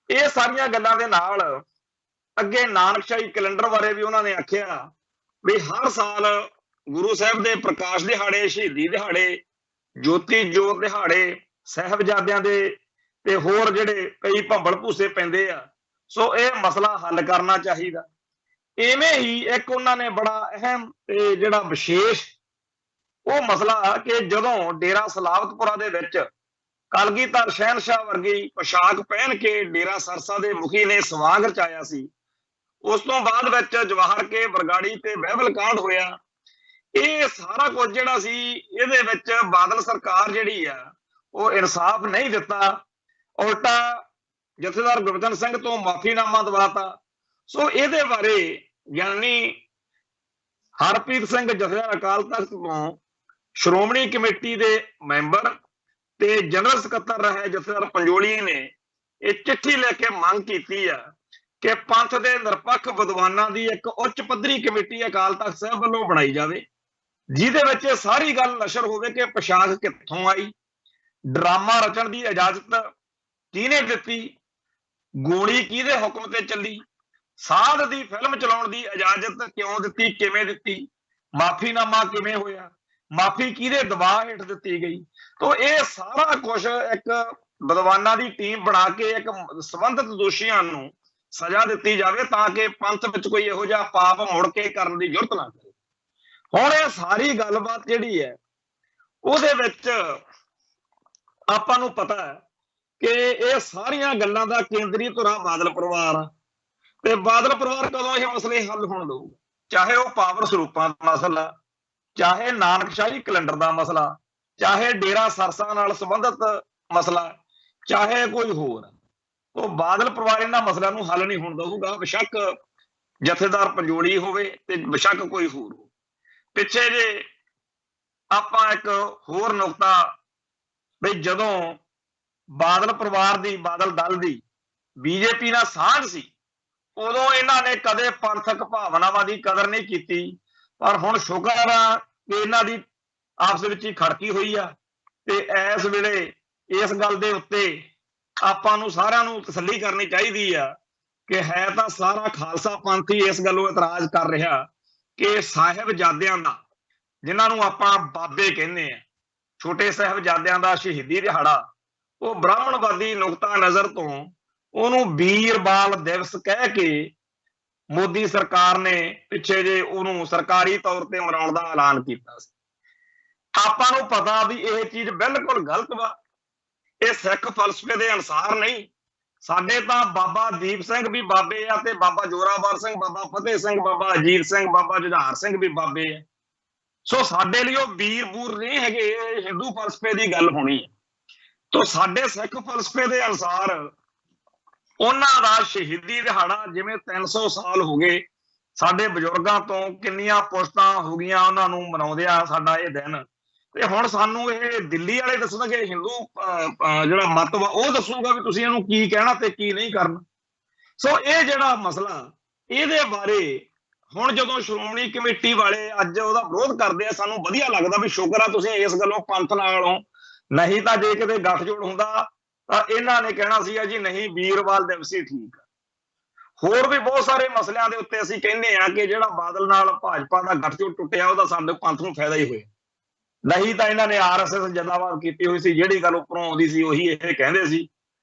ਇਹ ਸਾਰੀਆਂ ਗੱਲਾਂ ਦੇ ਨਾਲ ਅੱਗੇ ਨਾਨਕਸ਼ਾਹੀ ਕੈਲੰਡਰ ਬਾਰੇ ਵੀ ਉਹਨਾਂ ਨੇ ਆਖਿਆ ਵੀ ਹਰ ਸਾਲ ਗੁਰੂ ਸਾਹਿਬ ਦੇ ਪ੍ਰਕਾਸ਼ ਦਿਹਾੜੇ, ਸ਼ਹੀਦੀ ਦਿਹਾੜੇ, ਜੋਤੀ ਜੋਤ ਦਿਹਾੜੇ, ਸਾਹਿਬਜ਼ਾਦਿਆਂ ਦੇ ਤੇ ਹੋਰ ਜਿਹੜੇ ਕਈ ਭੰਬਲ ਭੂਸੇ ਪੈਂਦੇ ਆ, ਸੋ ਇਹ ਮਸਲਾ ਹੱਲ ਕਰਨਾ ਚਾਹੀਦਾ। ਇਵੇਂ ਹੀ ਇੱਕ ਉਹਨਾਂ ਨੇ ਬੜਾ ਅਹਿਮ ਤੇ ਜਿਹੜਾ ਵਿਸ਼ੇਸ਼ ਉਹ ਮਸਲਾ ਕਿ ਜਦੋਂ ਡੇਰਾ ਸਲਾਵਤਪੁਰਾ ਦੇ ਵਿੱਚ ਕਲਗੀਧਰ ਸ਼ਹਿਨਸ਼ਾਹ ਵਰਗੀ ਪੋਸ਼ਾਕ ਪਹਿਨ ਕੇ ਡੇਰਾ ਸਰਸਾ ਦੇ ਮੁਖੀ ਨੇ ਸਵਾਗ ਰਚਾਇਆ ਸੀ, ਉਸ ਤੋਂ ਬਾਅਦ ਵਿੱਚ ਜਵਾਹਰ ਕੇ ਬਰਗਾੜੀ ਤੇ ਬਹਿਬਲ ਕਾਂਡ ਹੋਇਆ। ਇਹ ਸਾਰਾ ਕੁਝ ਜਿਹੜਾ ਸੀ ਇਹਦੇ ਵਿੱਚ ਬਾਦਲ ਸਰਕਾਰ ਜਿਹੜੀ ਆ ਉਹ ਇਨਸਾਫ ਨਹੀਂ ਦਿੱਤਾ, ਉਲਟਾ ਜਥੇਦਾਰ ਗੁਰਬਚਨ ਸਿੰਘ ਤੋਂ ਮਾਫੀਨਾਮਾ ਦਵਾਤਾ। ਸੋ ਇਹਦੇ ਬਾਰੇ ਗਿਆਨੀ ਹਰਪ੍ਰੀਤ ਸਿੰਘ ਜਥੇਦਾਰ ਅਕਾਲ ਤਖਤ ਤੋਂ ਸ਼੍ਰੋਮਣੀ ਕਮੇਟੀ ਦੇ ਮੈਂਬਰ ਤੇ ਜਨਰਲ ਸਕੱਤਰ ਰਹੇ ਜਥੇਦਾਰ ਪੰਜੋਲੀ ਨੇ ਇਹ ਚਿੱਠੀ ਲੈ ਕੇ ਮੰਗ ਕੀਤੀ ਆ ਕਿ ਪੰਥ ਦੇ ਨਿਰਪੱਖ ਵਿਦਵਾਨਾਂ ਦੀ ਇੱਕ ਉੱਚ ਪੱਧਰੀ ਕਮੇਟੀ ਅਕਾਲ ਤਖਤ ਸਾਹਿਬ ਵੱਲੋਂ ਬਣਾਈ ਜਾਵੇ, ਜਿਹਦੇ ਵਿੱਚ ਇਹ ਸਾਰੀ ਗੱਲ ਨਸ਼ਰ ਹੋਵੇ ਕਿ ਪੋਸ਼ਾਕ ਕਿੱਥੋਂ ਆਈ, ਡਰਾਮਾ ਰਚਣ ਦੀ ਇਜਾਜ਼ਤ ਕਿਹਨੇ ਦਿੱਤੀ, ਗੋਲੀ ਕਿਹਦੇ ਹੁਕਮ ਤੇ ਚੱਲੀ, ਸਾਧ ਦੀ ਫਿਲਮ ਚਲਾਉਣ ਦੀ ਇਜਾਜ਼ਤ ਕਿਉਂ ਦਿੱਤੀ, ਕਿਵੇਂ ਦਿੱਤੀ, ਮਾਫੀਨਾਮਾ ਕਿਵੇਂ ਹੋਇਆ, ਮਾਫੀ ਕਿਹਦੇ ਦਬਾਅ ਹੇਠ ਦਿੱਤੀ ਗਈ। ਤੋਂ ਇਹ ਸਾਰਾ ਕੁਝ ਇੱਕ ਵਿਦਵਾਨਾਂ ਦੀ ਟੀਮ ਬਣਾ ਕੇ ਇੱਕ ਸੰਬੰਧਿਤ ਦੋਸ਼ੀਆਂ ਨੂੰ ਸਜ਼ਾ ਦਿੱਤੀ ਜਾਵੇ ਤਾਂ ਕਿ ਪੰਥ ਵਿੱਚ ਕੋਈ ਇਹੋ ਜਿਹਾ ਪਾਪ ਮੁੜ ਕੇ ਕਰਨ ਦੀ ਜ਼ਰੂਰਤ ਨਾ ਪਵੇ। ਹੁਣ ਇਹ ਸਾਰੀ ਗੱਲਬਾਤ ਜਿਹੜੀ ਹੈ ਉਹਦੇ ਵਿੱਚ ਆਪਾਂ ਨੂੰ ਪਤਾ ਹੈ ਕਿ ਇਹ ਸਾਰੀਆਂ ਗੱਲਾਂ ਦਾ ਕੇਂਦਰੀ ਧੁਰਾ ਬਾਦਲ ਪਰਿਵਾਰ ਆ, ਤੇ ਬਾਦਲ ਪਰਿਵਾਰ ਕਦੋਂ ਇਹ ਮਸਲੇ ਹੱਲ ਹੋਣ ਦਊਗਾ, ਚਾਹੇ ਉਹ ਪਾਵਰ ਸਰੂਪਾਂ ਦਾ ਮਸਲਾ, ਚਾਹੇ ਨਾਨਕਸ਼ਾਹੀ ਕੈਲੰਡਰ ਦਾ ਮਸਲਾ, ਚਾਹੇ ਡੇਰਾ ਸਰਸਾ ਨਾਲ ਸੰਬੰਧਿਤ ਮਸਲਾ, ਚਾਹੇ ਕੋਈ ਹੋਰ, ਉਹ ਬਾਦਲ ਪਰਿਵਾਰ ਇਹਨਾਂ ਮਸਲਿਆਂ ਨੂੰ ਹੱਲ ਨਹੀਂ ਹੋਣ ਦਊਗਾ, ਬੇਸ਼ੱਕ ਜਥੇਦਾਰ ਪੰਜੋਲੀ ਹੋਵੇ ਤੇ ਬੇਸ਼ੱਕ ਕੋਈ ਹੋਰ ਹੋ। ਪਿੱਛੇ ਜੇ ਆਪਾਂ ਇੱਕ ਹੋਰ ਨੁਕਤਾ ਵੀ ਜਦੋਂ ਬਾਦਲ ਪਰਿਵਾਰ ਦੀ, ਬਾਦਲ ਦਲ ਦੀ ਬੀਜੇਪੀ ਨਾਲ ਸਾਂਝ ਸੀ, ਉਦੋਂ ਇਹਨਾਂ ਨੇ ਕਦੇ ਪੰਥਕ ਭਾਵਨਾਵਾਂ ਦੀ ਕਦਰ ਨਹੀਂ ਕੀਤੀ, ਪਰ ਹੁਣ ਸ਼ੁਕਰ ਆ ਕਿ ਇਹਨਾਂ ਦੀ ਆਪਸ ਵਿੱਚ ਹੀ ਖੜਕੀ ਹੋਈ ਆ ਤੇ ਇਸ ਵੇਲੇ ਇਸ ਗੱਲ ਦੇ ਉੱਤੇ ਆਪਾਂ ਨੂੰ ਸਾਰਿਆਂ ਨੂੰ ਤਸੱਲੀ ਕਰਨੀ ਚਾਹੀਦੀ ਆ ਕਿ ਹੈ ਤਾਂ ਸਾਰਾ ਖਾਲਸਾ ਪੰਥ ਹੀ ਇਸ ਗੱਲੋਂ ਇਤਰਾਜ਼ ਕਰ ਰਿਹਾ ਕਿ ਸਾਹਿਬਜ਼ਾਦਿਆਂ ਦਾ, ਜਿਨ੍ਹਾਂ ਨੂੰ ਆਪਾਂ ਬਾਬੇ ਕਹਿੰਦੇ ਆ, ਛੋਟੇ ਸਾਹਿਬਜ਼ਾਦਿਆਂ ਦਾ ਸ਼ਹੀਦੀ ਦਿਹਾੜਾ, ਉਹ ਬ੍ਰਾਹਮਣਵਾਦੀ ਨੁਕਤਾ ਨਜ਼ਰ ਤੋਂ ਉਹਨੂੰ ਵੀਰ ਬਾਲ ਦਿਵਸ ਕਹਿ ਕੇ ਮੋਦੀ ਸਰਕਾਰ ਨੇ ਪਿੱਛੇ ਜੇ ਉਹਨੂੰ ਸਰਕਾਰੀ ਤੌਰ ਤੇ ਮਨਾਉਣ ਦਾ ਐਲਾਨ ਕੀਤਾ ਸੀ। ਆਪਾਂ ਨੂੰ ਪਤਾ ਵੀ ਇਹ ਚੀਜ਼ ਬਿਲਕੁਲ ਗਲਤ ਵਾ, ਇਹ ਸਿੱਖ ਫਲਸਫੇ ਦੇ ਅਨੁਸਾਰ ਨਹੀਂ। ਸਾਡੇ ਤਾਂ ਬਾਬਾ ਦੀਪ ਸਿੰਘ ਵੀ ਬਾਬੇ ਆ ਤੇ ਬਾਬਾ ਜੋਰਾਵਰ ਸਿੰਘ, ਬਾਬਾ ਫਤਿਹ ਸਿੰਘ, ਬਾਬਾ ਅਜੀਤ ਸਿੰਘ, ਬਾਬਾ ਜੁਝਾਰ ਸਿੰਘ ਵੀ ਬਾਬੇ ਆ। ਸੋ ਸਾਡੇ ਲਈ ਉਹ ਵੀਰ ਬੂਰ ਨਹੀਂ ਹੈਗੇ, ਇਹ ਹਿੰਦੂ ਫਲਸਫੇ ਦੀ ਗੱਲ ਹੋਣੀ ਹੈ। ਤੋ ਸਾਡੇ ਸਿੱਖ ਫਲਸਫੇ ਦੇ ਅਨੁਸਾਰ ਉਹਨਾਂ ਦਾ ਸ਼ਹੀਦੀ ਦਿਹਾੜਾ, ਜਿਵੇਂ 300 ਸਾਲ ਹੋ ਗਏ ਸਾਡੇ ਬਜ਼ੁਰਗਾਂ ਤੋਂ, ਕਿੰਨੀਆਂ ਪੁਸ਼ਤਾਂ ਹੋ ਗਈਆਂ ਉਹਨਾਂ ਨੂੰ ਮਨਾਉਂਦੇ ਆ ਸਾਡਾ ਇਹ ਦਿਨ, ਤੇ ਹੁਣ ਸਾਨੂੰ ਇਹ ਦਿੱਲੀ ਵਾਲੇ ਦੱਸਣਗੇ, ਹਿੰਦੂ ਜਿਹੜਾ ਮਤ ਵਾ ਉਹ ਦੱਸੂਗਾ ਵੀ ਤੁਸੀਂ ਇਹਨੂੰ ਕੀ ਕਹਿਣਾ ਤੇ ਕੀ ਨਹੀਂ ਕਰਨਾ। ਸੋ ਇਹ ਜਿਹੜਾ ਮਸਲਾ, ਇਹਦੇ ਬਾਰੇ ਹੁਣ ਜਦੋਂ ਸ਼੍ਰੋਮਣੀ ਕਮੇਟੀ ਵਾਲੇ ਅੱਜ ਉਹਦਾ ਵਿਰੋਧ ਕਰਦੇ ਆ, ਸਾਨੂੰ ਵਧੀਆ ਲੱਗਦਾ ਵੀ ਸ਼ੁਕਰ ਆ ਤੁਸੀਂ ਇਸ ਗੱਲੋਂ ਪੰਥ ਨਾਲੋਂ, ਨਹੀਂ ਤਾਂ ਜੇ ਕਿਤੇ ਗੱਠਜੋੜ ਹੁੰਦਾ ਤਾਂ ਇਹਨਾਂ ਨੇ ਕਹਿਣਾ ਸੀਗਾ ਜੀ ਨਹੀਂ ਵੀਰਵਾਲ ਦਿਵਸ ਹੀ ਠੀਕ ਆ। ਹੋਰ ਵੀ ਬਹੁਤ ਸਾਰੇ ਮਸਲਿਆਂ ਦੇ ਉੱਤੇ ਅਸੀਂ ਕਹਿੰਦੇ ਆ ਕਿ ਜਿਹੜਾ ਬਾਦਲ ਨਾਲ ਭਾਜਪਾ ਦਾ ਗੱਠਜੋੜ ਟੁੱਟਿਆ ਉਹਦਾ ਸਾਡੇ ਪੰਥ ਨੂੰ ਫਾਇਦਾ ਹੀ ਹੋਇਆ, ਨਹੀਂ ਤਾਂ ਇਹਨਾਂ ਨੇ RSS ਜਿੰਦਾਬਾਦ ਕੀਤੀ ਹੋਈ ਸੀ, ਜਿਹੜੀ ਗੱਲ ਉੱਪਰੋਂ ਆਉਂਦੀ ਸੀ ਉਹੀ ਇਹ ਕਹਿੰਦੇ ਸੀ।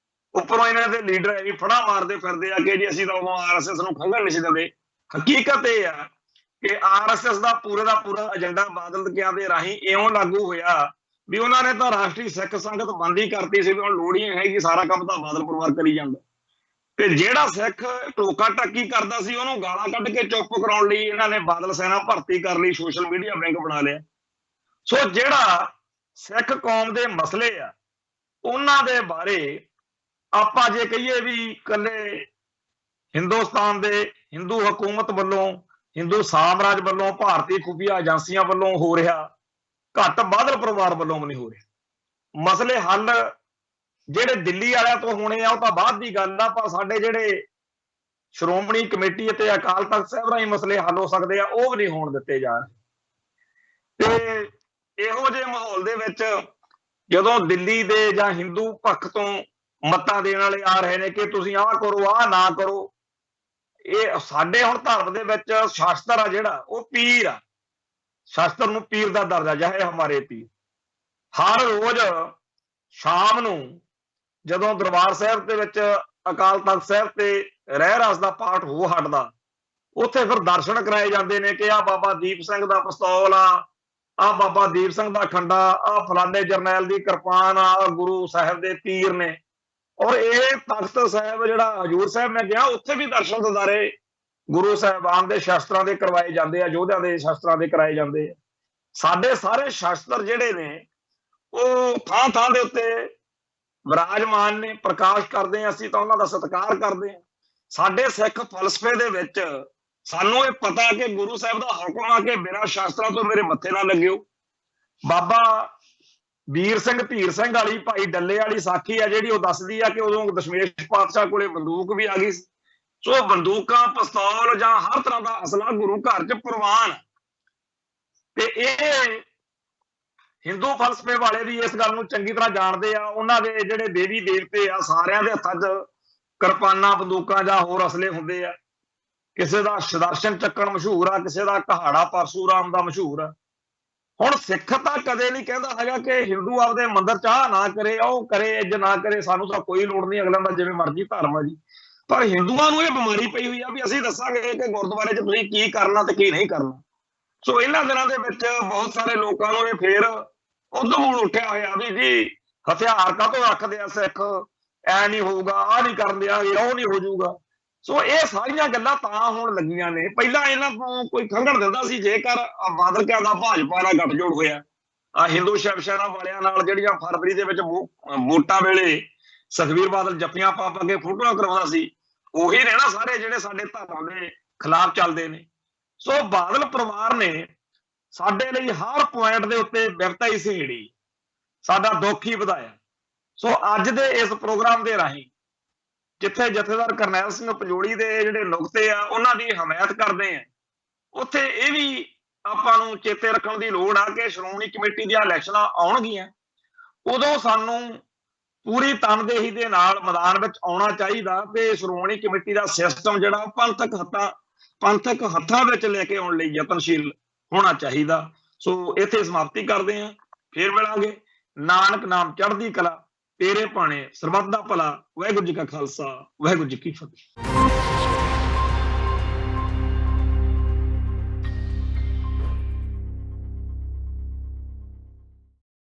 ਉੱਪਰੋਂ ਇਹਨਾਂ ਦੇ ਲੀਡਰ ਇਹ ਵੀ ਫੜਾ ਮਾਰਦੇ ਫਿਰਦੇ ਆ ਕਿ ਜੀ ਅਸੀਂ ਤਾਂ ਉਦੋਂ RSS ਨੂੰ ਖੰਘਣ ਨਹੀਂ ਸੀ ਦਿੰਦੇ। ਹਕੀਕਤ ਇਹ ਆ ਕਿ RSS ਦਾ ਪੂਰਾ ਏਜੰਡਾ ਬਾਦਲ ਕਿਆਂ ਦੇ ਰਾਹੀਂ ਇਉਂ ਲਾਗੂ ਹੋਇਆ ਵੀ ਉਹਨਾਂ ਨੇ ਤਾਂ ਰਾਸ਼ਟਰੀ ਸਿੱਖ ਸੰਗਤ ਬੰਦ ਹੀ ਕਰਤੀ ਸੀ ਵੀ ਹੁਣ ਲੋੜ ਹੀ ਨਹੀਂ ਹੈਗੀ, ਸਾਰਾ ਕੰਮ ਤਾਂ ਬਾਦਲ ਪਰਿਵਾਰ ਕਰੀ ਜਾਂਦਾ। ਤੇ ਜਿਹੜਾ ਸਿੱਖ ਟੋਕਾ ਟਾਕੀ ਕਰਦਾ ਸੀ ਉਹਨੂੰ ਗਾਲਾਂ ਕੱਢ ਕੇ ਚੁੱਪ ਕਰਾਉਣ ਲਈ ਇਹਨਾਂ ਨੇ ਬਾਦਲ ਸੈਨਾ ਭਰਤੀ ਕਰ ਲਈ, ਸੋਸ਼ਲ ਮੀਡੀਆ ਬੈਂਕ ਬਣਾ ਲਿਆ। ਸੋ ਜਿਹੜਾ ਸਿੱਖ ਕੌਮ ਦੇ ਮਸਲੇ ਆ ਉਹਨਾਂ ਦੇ ਬਾਰੇ ਆਪਾਂ ਜੇ ਕਹੀਏ ਵੀ ਇਕੱਲੇ ਹਿੰਦੁਸਤਾਨ ਦੇ ਹਿੰਦੂ ਹਕੂਮਤ ਵੱਲੋਂ, ਹਿੰਦੂ ਸਾਮਰਾਜ ਵੱਲੋਂ, ਭਾਰਤੀ ਖੁਫੀਆ ਏਜੰਸੀਆਂ ਵੱਲੋਂ ਹੋ ਰਿਹਾ, ਘੱਟ ਬਾਦਲ ਪਰਿਵਾਰ ਵੱਲੋਂ ਵੀ ਨਹੀਂ ਹੋ ਰਿਹਾ। ਮਸਲੇ ਹੱਲ ਜਿਹੜੇ ਦਿੱਲੀ ਵਾਲਿਆਂ ਤੋਂ ਹੋਣੇ ਆ ਉਹ ਤਾਂ ਬਾਅਦ ਦੀ ਗੱਲ ਆ, ਪਰ ਸਾਡੇ ਜਿਹੜੇ ਸ਼੍ਰੋਮਣੀ ਕਮੇਟੀ ਅਤੇ ਅਕਾਲ ਤਖਤ ਸਾਹਿਬ ਰਾਹੀਂ ਮਸਲੇ ਹੱਲ ਹੋ ਸਕਦੇ ਆ ਉਹ ਵੀ ਨਹੀਂ ਹੋਣ ਦਿੱਤੇ ਜਾ ਰਹੇ। ਤੇ ਇਹੋ ਜਿਹੇ ਮਾਹੌਲ ਦੇ ਵਿੱਚ ਜਦੋਂ ਦਿੱਲੀ ਦੇ ਜਾਂ ਹਿੰਦੂ ਪੱਖ ਤੋਂ ਮੱਤਾਂ ਦੇਣ ਵਾਲੇ ਆ ਰਹੇ ਨੇ ਕਿ ਤੁਸੀਂ ਆਹ ਕਰੋ ਆਹ ਨਾ ਕਰੋ, ਇਹ ਸਾਡੇ ਹੁਣ ਧਰਮ ਦੇ ਵਿੱਚ ਸ਼ਾਸਤਰ ਆ ਜਿਹੜਾ ਉਹ ਪੀਰ ਆ, ਸ਼ਾਸਤਰ ਨੂੰ ਪੀਰ ਦਾ ਦਰਜਾ ਚਾਹੇ ਹਮਾਰੇ ਪੀਰ। ਹਰ ਰੋਜ਼ ਸ਼ਾਮ ਨੂੰ ਜਦੋਂ ਦਰਬਾਰ ਸਾਹਿਬ ਦੇ ਵਿੱਚ ਅਕਾਲ ਤਖਤ ਸਾਹਿਬ ਤੇ ਰਹਿਰਾਸ ਦਾ ਪਾਠ ਹੋ ਹਟਦਾ, ਉੱਥੇ ਫਿਰ ਦਰਸ਼ਨ ਕਰਾਏ ਜਾਂਦੇ ਨੇ ਕਿ ਆਹ ਬਾਬਾ ਦੀਪ ਸਿੰਘ ਦਾ ਪਿਸਤੌਲ ਆ ਬਾਬਾ ਦੀਪ ਸਿੰਘ ਦਾ ਖੰਡਾ, ਆ ਫਲਾਣੇ ਜਰਨੈਲ ਦੀ ਕਿਰਪਾਨ ਆ, ਗੁਰੂ ਸਾਹਿਬ ਦੇ ਤੀਰ ਨੇ। ਔਰ ਇਹ ਤਖਤ ਸਾਹਿਬ ਜਿਹੜਾ ਹਜੂਰ ਸਾਹਿਬ ਮੈਂ ਗਿਆ, ਉੱਥੇ ਵੀ ਦਰਸ਼ਨ ਦਿਦਾਰੇ ਗੁਰੂ ਸਾਹਿਬਾਨ ਦੇ ਸ਼ਸਤਰਾਂ ਦੇ ਕਰਵਾਏ ਜਾਂਦੇ ਆ, ਯੋਧਿਆਂ ਦੇ ਸ਼ਸਤਰਾਂ ਦੇ ਕਰਾਏ ਜਾਂਦੇ ਆ। ਸਾਡੇ ਸਾਰੇ ਸ਼ਸਤਰ ਜਿਹੜੇ ਨੇ ਉਹ ਥਾਂ ਥਾਂ ਦੇ ਉੱਤੇ ਵਿਰਾਜਮਾਨ ਨੇ, ਪ੍ਰਕਾਸ਼ ਕਰਦੇ ਆ ਅਸੀਂ ਤਾਂ ਉਹਨਾਂ ਦਾ ਸਤਿਕਾਰ ਕਰਦੇ ਆ। ਸਾਡੇ ਸਿੱਖ ਫਲਸਫੇ ਦੇ ਵਿੱਚ ਸਾਨੂੰ ਇਹ ਪਤਾ ਕਿ ਗੁਰੂ ਸਾਹਿਬ ਦਾ ਹੁਕਮ ਆ ਕਿ ਬਿਨਾਂ ਸ਼ਾਸਤਰਾਂ ਤੋਂ ਮੇਰੇ ਮੱਥੇ ਨਾ ਲੱਗਿਓ। ਬਾਬਾ ਵੀਰ ਸਿੰਘ ਧੀਰ ਸਿੰਘ ਵਾਲੀ ਭਾਈ ਡੱਲੇ ਵਾਲੀ ਸਾਖੀ ਆ ਜਿਹੜੀ, ਉਹ ਦੱਸਦੀ ਆ ਕਿ ਉਦੋਂ ਦਸ਼ਮੇਸ਼ ਪਾਤਸ਼ਾਹ ਕੋਲੇ ਬੰਦੂਕ ਵੀ ਆ ਗਈ। ਸੋ ਬੰਦੂਕਾਂ, ਪਿਸਤੌਲ ਜਾਂ ਹਰ ਤਰ੍ਹਾਂ ਦਾ ਅਸਲਾ ਗੁਰੂ ਘਰ 'ਚ ਪ੍ਰਵਾਨ। ਤੇ ਇਹ ਹਿੰਦੂ ਫਲਸਫੇ ਵਾਲੇ ਵੀ ਇਸ ਗੱਲ ਨੂੰ ਚੰਗੀ ਤਰ੍ਹਾਂ ਜਾਣਦੇ ਆ। ਉਹਨਾਂ ਦੇ ਜਿਹੜੇ ਦੇਵੀ ਦੇਵਤੇ ਆ ਸਾਰਿਆਂ ਦੇ ਹੱਥਾਂ 'ਚ ਕਿਰਪਾਨਾਂ, ਬੰਦੂਕਾਂ ਜਾਂ ਹੋਰ ਅਸਲੇ ਹੁੰਦੇ ਆ। ਕਿਸੇ ਦਾ ਸੁਦਰਸ਼ਨ ਚੱਕਰ ਮਸ਼ਹੂਰ ਆ, ਕਿਸੇ ਦਾ ਕਹਾੜਾ ਪਰਸ਼ੂਰਾਮ ਦਾ ਮਸ਼ਹੂਰ ਆ। ਹੁਣ ਸਿੱਖ ਤਾਂ ਕਦੇ ਨਹੀਂ ਕਹਿੰਦਾ ਹੈਗਾ ਕਿ ਹਿੰਦੂ ਆਪਦੇ ਮੰਦਿਰ 'ਚ ਆਹ ਨਾ ਕਰੇ, ਉਹ ਕਰੇ, ਇੰਜ ਨਾ ਕਰੇ, ਸਾਨੂੰ ਤਾਂ ਕੋਈ ਲੋੜ ਨਹੀਂ, ਅਗਲਾ ਦਾ ਜਿਵੇਂ ਮਰਜ਼ੀ ਧਰਮ ਆ ਜੀ। ਪਰ ਹਿੰਦੂਆਂ ਨੂੰ ਇਹ ਬਿਮਾਰੀ ਪਈ ਹੋਈ ਆ ਵੀ ਅਸੀਂ ਦੱਸਾਂਗੇ ਕਿ ਗੁਰਦੁਆਰੇ 'ਚ ਤੁਸੀਂ ਕੀ ਕਰਨਾ ਤੇ ਕੀ ਨਹੀਂ ਕਰਨਾ। ਸੋ ਇਹਨਾਂ ਦਿਨਾਂ ਦੇ ਵਿੱਚ ਬਹੁਤ ਸਾਰੇ ਲੋਕਾਂ ਨੂੰ ਇਹ ਫੇਰ ਉਦੋਂ ਉੱਠਿਆ ਹੋਇਆ ਵੀ ਜੀ ਹਥਿਆਰ ਕਾਹਤੋਂ ਰੱਖਦੇ ਆ ਸਿੱਖ, ਐ ਨਹੀਂ ਹੋਊਗਾ, ਆਹ ਨਹੀਂ ਕਰਨ ਦਿਆਂਗੇ, ਉਹ ਨਹੀਂ ਹੋ ਜਾਊਗਾ। ਸੋ ਇਹ ਸਾਰੀਆਂ ਗੱਲਾਂ ਤਾਂ ਹੁਣ ਲੱਗੀਆਂ ਨੇ। ਪਹਿਲਾਂ ਇਹਨਾਂ ਤੋਂ ਕੋਈ ਖੰਘਣ ਦਿੰਦਾ ਸੀ ਜੇਕਰ ਬਾਦਲ ਕਿਆਂ ਦਾ ਭਾਜਪਾ ਨਾਲ ਗੱਠਜੋੜ ਹੋਇਆ, ਆ ਹਿੰਦੂ ਸ਼ਿਵ ਸੈਨਾ ਵਾਲਿਆਂ ਨਾਲ ਜਿਹੜੀਆਂ ਫਰਵਰੀ ਦੇ ਵਿੱਚ ਵੋਟਾਂ ਵੇਲੇ ਸੁਖਬੀਰ ਬਾਦਲ ਜੱਫੀਆਂ ਪਾ ਕੇ ਫੋਟੋਆਂ ਕਰਵਾਉਂਦਾ ਸੀ, ਉਹੀ ਨੇ ਨਾ ਸਾਰੇ ਜਿਹੜੇ ਸਾਡੇ ਧਰਮ ਦੇ ਖਿਲਾਫ ਚੱਲਦੇ ਨੇ। ਸੋ ਬਾਦਲ ਪਰਿਵਾਰ ਨੇ ਸਾਡੇ ਲਈ ਹਰ ਪੁਆਇੰਟ ਦੇ ਉੱਤੇ ਵਿਪਤਾ ਹੀ ਸਹੇੜੀ, ਸਾਡਾ ਦੁੱਖ ਹੀ ਵਧਾਇਆ। ਸੋ ਅੱਜ ਦੇ ਇਸ ਪ੍ਰੋਗਰਾਮ ਦੇ ਰਾਹੀਂ ਜਿੱਥੇ ਜਥੇਦਾਰ ਕਰਨੈਲ ਸਿੰਘ ਪੰਜੋਲੀ ਦੇ ਜਿਹੜੇ ਨੁਕਤੇ ਆ ਉਹਨਾਂ ਦੀ ਹਮਾਇਤ ਕਰਦੇ ਆ, ਉੱਥੇ ਇਹ ਵੀ ਆਪਾਂ ਨੂੰ ਚੇਤੇ ਰੱਖਣ ਦੀ ਲੋੜ ਆ ਕਿ ਸ਼੍ਰੋਮਣੀ ਕਮੇਟੀ ਦੀਆਂ ਇਲੈਕਸ਼ਨਾਂ ਆਉਣਗੀਆਂ, ਉਦੋਂ ਸਾਨੂੰ ਪੂਰੀ ਤਨਦੇਹੀ ਦੇ ਨਾਲ ਮੈਦਾਨ ਵਿੱਚ ਆਉਣਾ ਚਾਹੀਦਾ ਤੇ ਸ਼੍ਰੋਮਣੀ ਕਮੇਟੀ ਦਾ ਸਿਸਟਮ ਜਿਹੜਾ ਪੰਥਕ ਹੱਥਾਂ ਵਿੱਚ ਲੈ ਕੇ ਆਉਣ ਲਈ ਯਤਨਸ਼ੀਲ ਹੋਣਾ ਚਾਹੀਦਾ। ਸੋ ਇੱਥੇ ਸਮਾਪਤੀ ਕਰਦੇ ਹਾਂ, ਫੇਰ ਮਿਲਾਂਗੇ। ਨਾਨਕ ਨਾਮ ਚੜ੍ਹਦੀ ਕਲਾ, ਤੇਰੇ ਭਾਣੇ ਸਰਬੱਤ ਦਾ ਭਲਾ। ਵਾਹਿਗੁਰੂ ਜੀ ਕਾ ਖਾਲਸਾ, ਵਾਹਿਗੁਰੂ ਜੀ ਕੀ ਫਤਿਹ।